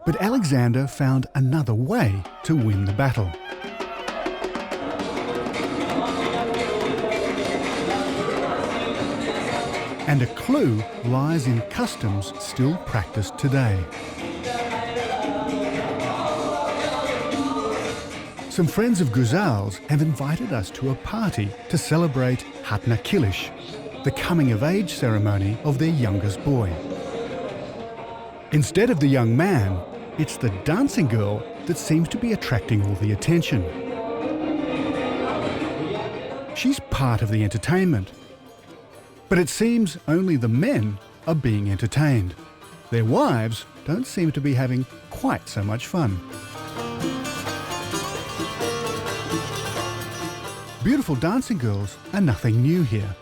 But Alexander found another way to win the battle. And a clue lies in customs still practiced today. Some friends of Guzal's have invited us to a party to celebrate Hatna Kilish, the coming-of-age ceremony of their youngest boy. Instead of the young man, it's the dancing girl that seems to be attracting all the attention. She's part of the entertainment. But it seems only the men are being entertained. Their wives don't seem to be having quite so much fun. Beautiful dancing girls are nothing new here.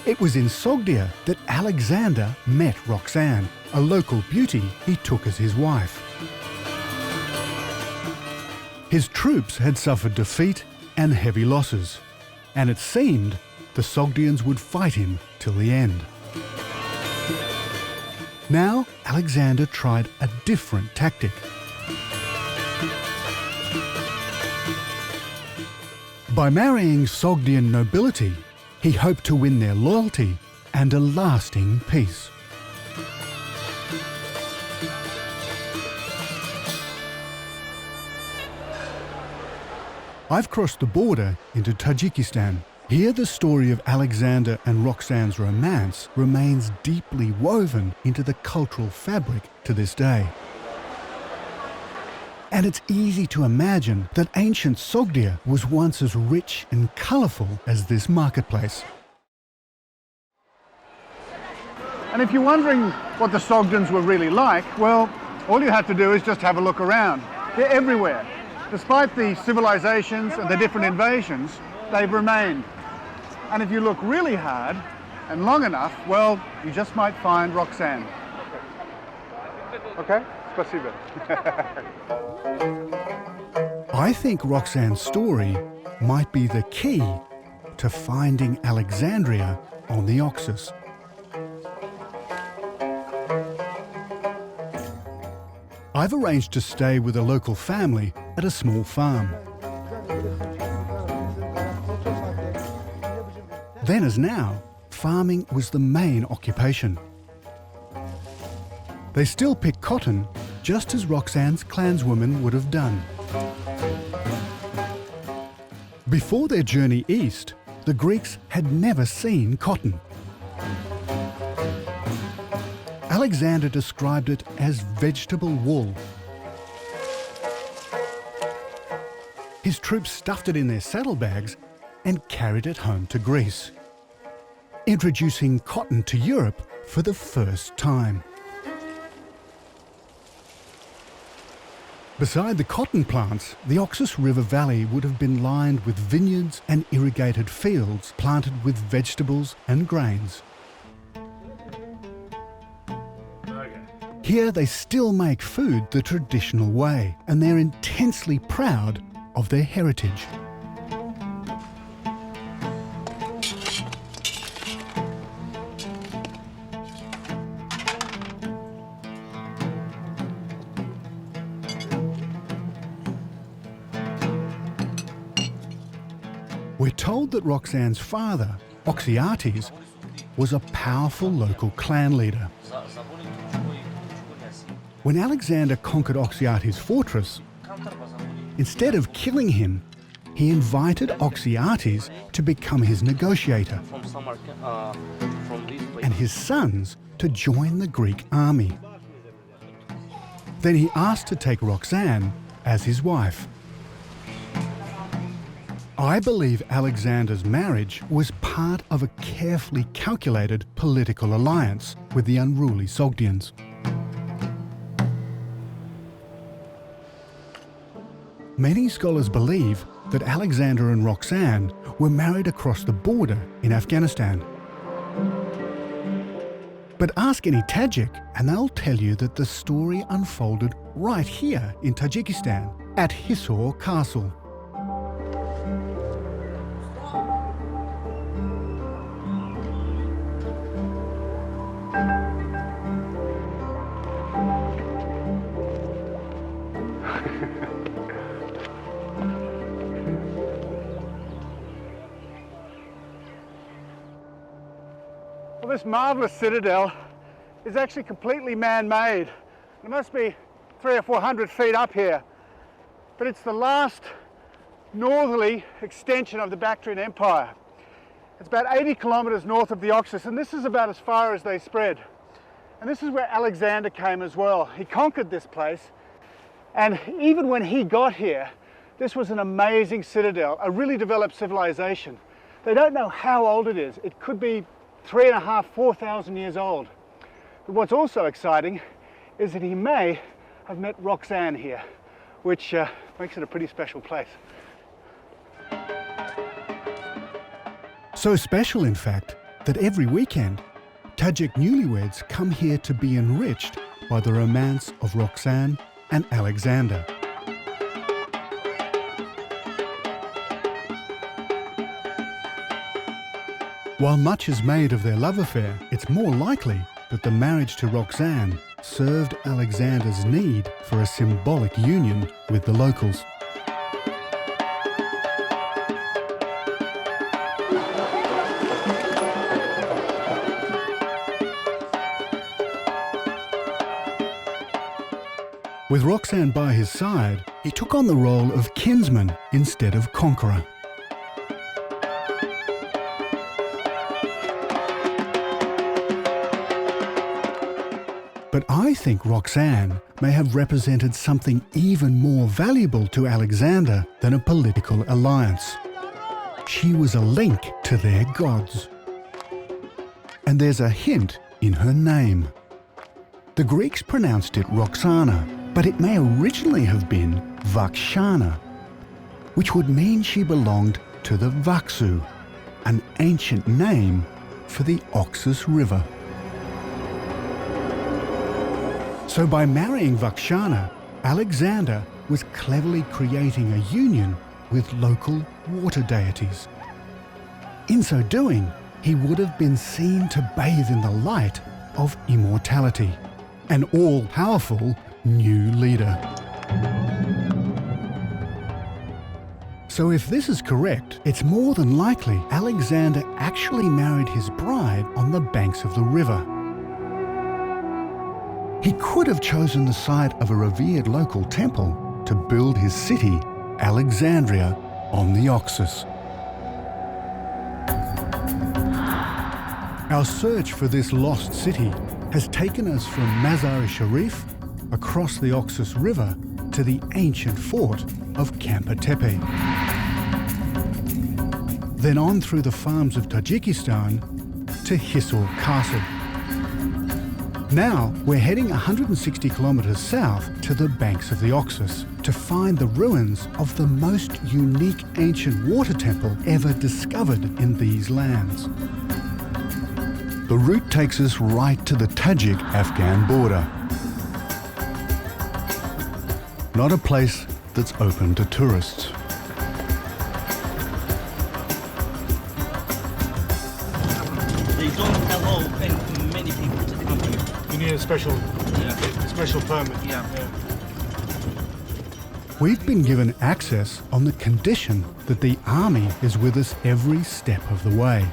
It was in Sogdia that Alexander met Roxanne, a local beauty he took as his wife. His troops had suffered defeat and heavy losses, and it seemed the Sogdians would fight him till the end. Now Alexander tried a different tactic. By marrying Sogdian nobility, he hoped to win their loyalty and a lasting peace. I've crossed the border into Tajikistan. Here the story of Alexander and Roxanne's romance remains deeply woven into the cultural fabric to this day. And it's easy to imagine that ancient Sogdia was once as rich and colourful as this marketplace. And if you're wondering what the Sogdians were really like, well, all you have to do is just have a look around. They're everywhere. Despite the civilizations and the different invasions, they've remained. And if you look really hard and long enough, well, you just might find Roxanne. Okay? Спасибо. I think Roxanne's story might be the key to finding Alexandria on the Oxus. I've arranged to stay with a local family at a small farm. Then as now, farming was the main occupation. They still pick cotton, just as Roxanne's clanswomen would have done. Before their journey east, the Greeks had never seen cotton. Alexander described it as vegetable wool. His troops stuffed it in their saddlebags and carried it home to Greece, introducing cotton to Europe for the first time. Beside the cotton plants, the Oxus River Valley would have been lined with vineyards and irrigated fields planted with vegetables and grains. Here they still make food the traditional way, and they're intensely proud of their heritage. We're told that Roxanne's father, Oxyates, was a powerful local clan leader. When Alexander conquered Oxyates' fortress, instead of killing him, he invited Oxyates to become his negotiator and his sons to join the Greek army. Then he asked to take Roxanne as his wife. I believe Alexander's marriage was part of a carefully calculated political alliance with the unruly Sogdians. Many scholars believe that Alexander and Roxanne were married across the border in Afghanistan. But ask any Tajik and they'll tell you that the story unfolded right here in Tajikistan at Hisor Castle. Well, this marvellous citadel is actually completely man-made. It must be 300 or 400 feet up here. But it's the last northerly extension of the Bactrian Empire. It's about 80 kilometres north of the Oxus, and this is about as far as they spread. And this is where Alexander came as well. He conquered this place, and even when he got here, this was an amazing citadel, a really developed civilization. They don't know how old it is. It could be 3,500, 4,000 years old. But what's also exciting is that he may have met Roxanne here, which makes it a pretty special place. So special, in fact, that every weekend, Tajik newlyweds come here to be enriched by the romance of Roxanne and Alexander. While much is made of their love affair, it's more likely that the marriage to Roxanne served Alexander's need for a symbolic union with the locals. With Roxanne by his side, he took on the role of kinsman instead of conqueror. But I think Roxanne may have represented something even more valuable to Alexander than a political alliance. She was a link to their gods. And there's a hint in her name. The Greeks pronounced it Roxana, but it may originally have been Vakshana, which would mean she belonged to the Vaksu, an ancient name for the Oxus River. So by marrying Vakshana, Alexander was cleverly creating a union with local water deities. In so doing, he would have been seen to bathe in the light of immortality, an all-powerful new leader. So if this is correct, it's more than likely Alexander actually married his bride on the banks of the river. He could have chosen the site of a revered local temple to build his city, Alexandria, on the Oxus. Our search for this lost city has taken us from Mazar-i-Sharif, across the Oxus River, to the ancient fort of Kampa-Tepe. Then on through the farms of Tajikistan to Hisor Castle. Now we're heading 160 kilometres south to the banks of the Oxus to find the ruins of the most unique ancient water temple ever discovered in these lands. The route takes us right to the Tajik-Afghan border. Not a place that's open to tourists. They don't allow many people to come here. You need a special permit. Yeah. We've been given access on the condition that the army is with us every step of the way.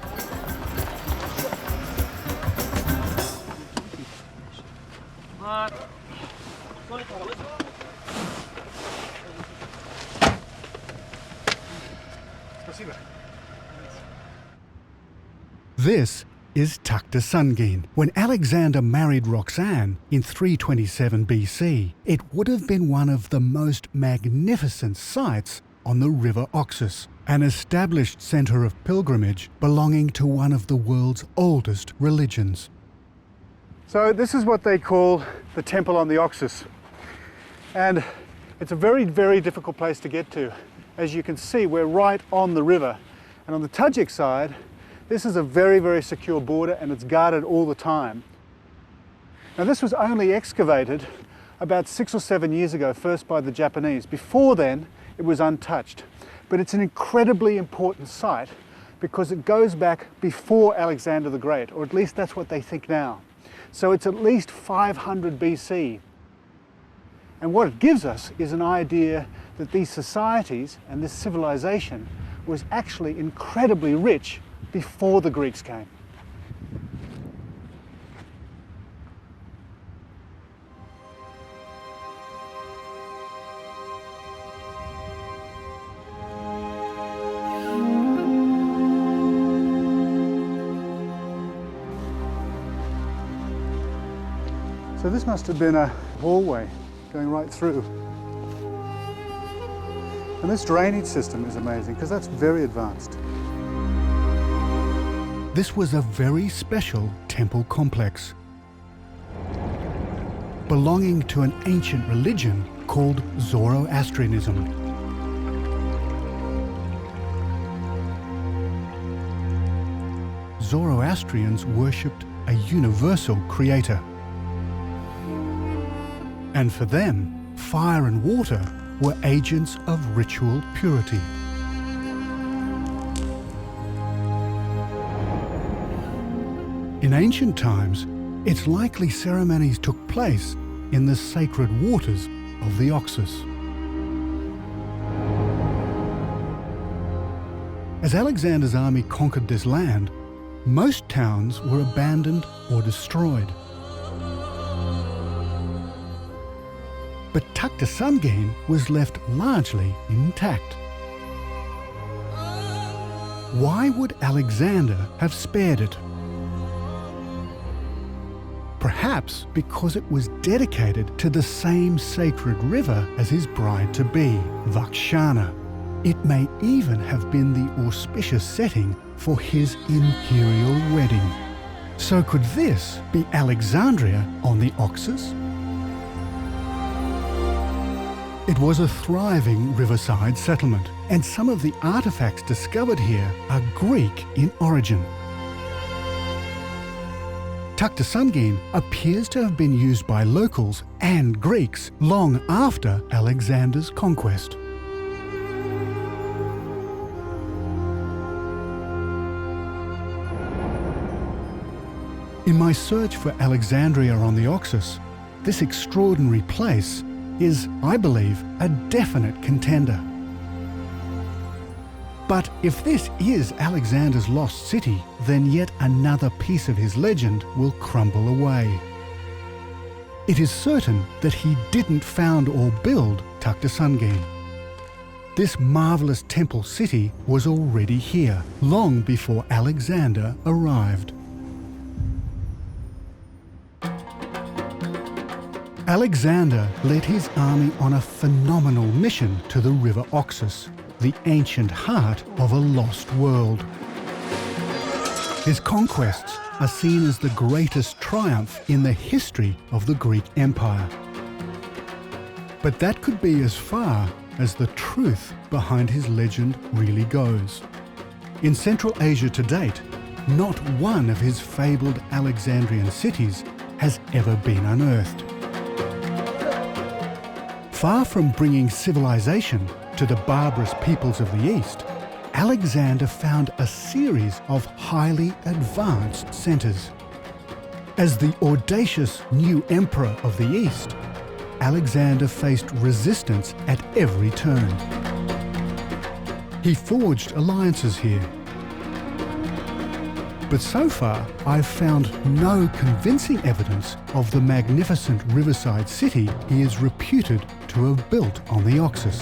This is Takta Sungin. When Alexander married Roxanne in 327 BC, it would have been one of the most magnificent sites on the River Oxus, an established centre of pilgrimage belonging to one of the world's oldest religions. So this is what they call the temple on the Oxus. And it's a very, very difficult place to get to. As you can see, we're right on the river. And on the Tajik side, this is a very, very secure border and it's guarded all the time. Now this was only excavated about 6 or 7 years ago, first by the Japanese. Before then, it was untouched. But it's an incredibly important site because it goes back before Alexander the Great, or at least that's what they think now. So it's at least 500 BC. And what it gives us is an idea that these societies and this civilization was actually incredibly rich before the Greeks came. So this must have been a hallway going right through. And this drainage system is amazing because that's very advanced. This was a very special temple complex, belonging to an ancient religion called Zoroastrianism. Zoroastrians worshipped a universal creator. And for them, fire and water were agents of ritual purity. In ancient times, it's likely ceremonies took place in the sacred waters of the Oxus. As Alexander's army conquered this land, most towns were abandoned or destroyed. but Tuktesungeen was left largely intact. Why would Alexander have spared it? Perhaps because it was dedicated to the same sacred river as his bride-to-be, Vakshana. It may even have been the auspicious setting for his imperial wedding. So could this be Alexandria on the Oxus? It was a thriving riverside settlement, and some of the artefacts discovered here are Greek in origin. Tuktesungeen appears to have been used by locals and Greeks long after Alexander's conquest. In my search for Alexandria on the Oxus, this extraordinary place is, I believe, a definite contender. But if this is Alexander's lost city, then yet another piece of his legend will crumble away. It is certain that he didn't found or build Tuktesungeen. This marvellous temple city was already here, long before Alexander arrived. Alexander led his army on a phenomenal mission to the river Oxus, the ancient heart of a lost world. His conquests are seen as the greatest triumph in the history of the Greek Empire. But that could be as far as the truth behind his legend really goes. In Central Asia to date, not one of his fabled Alexandrian cities has ever been unearthed. Far from bringing civilization to the barbarous peoples of the East, Alexander found a series of highly advanced centres. As the audacious new emperor of the East, Alexander faced resistance at every turn. He forged alliances here. But so far, I've found no convincing evidence of the magnificent riverside city he is reputed to have built on the Oxus.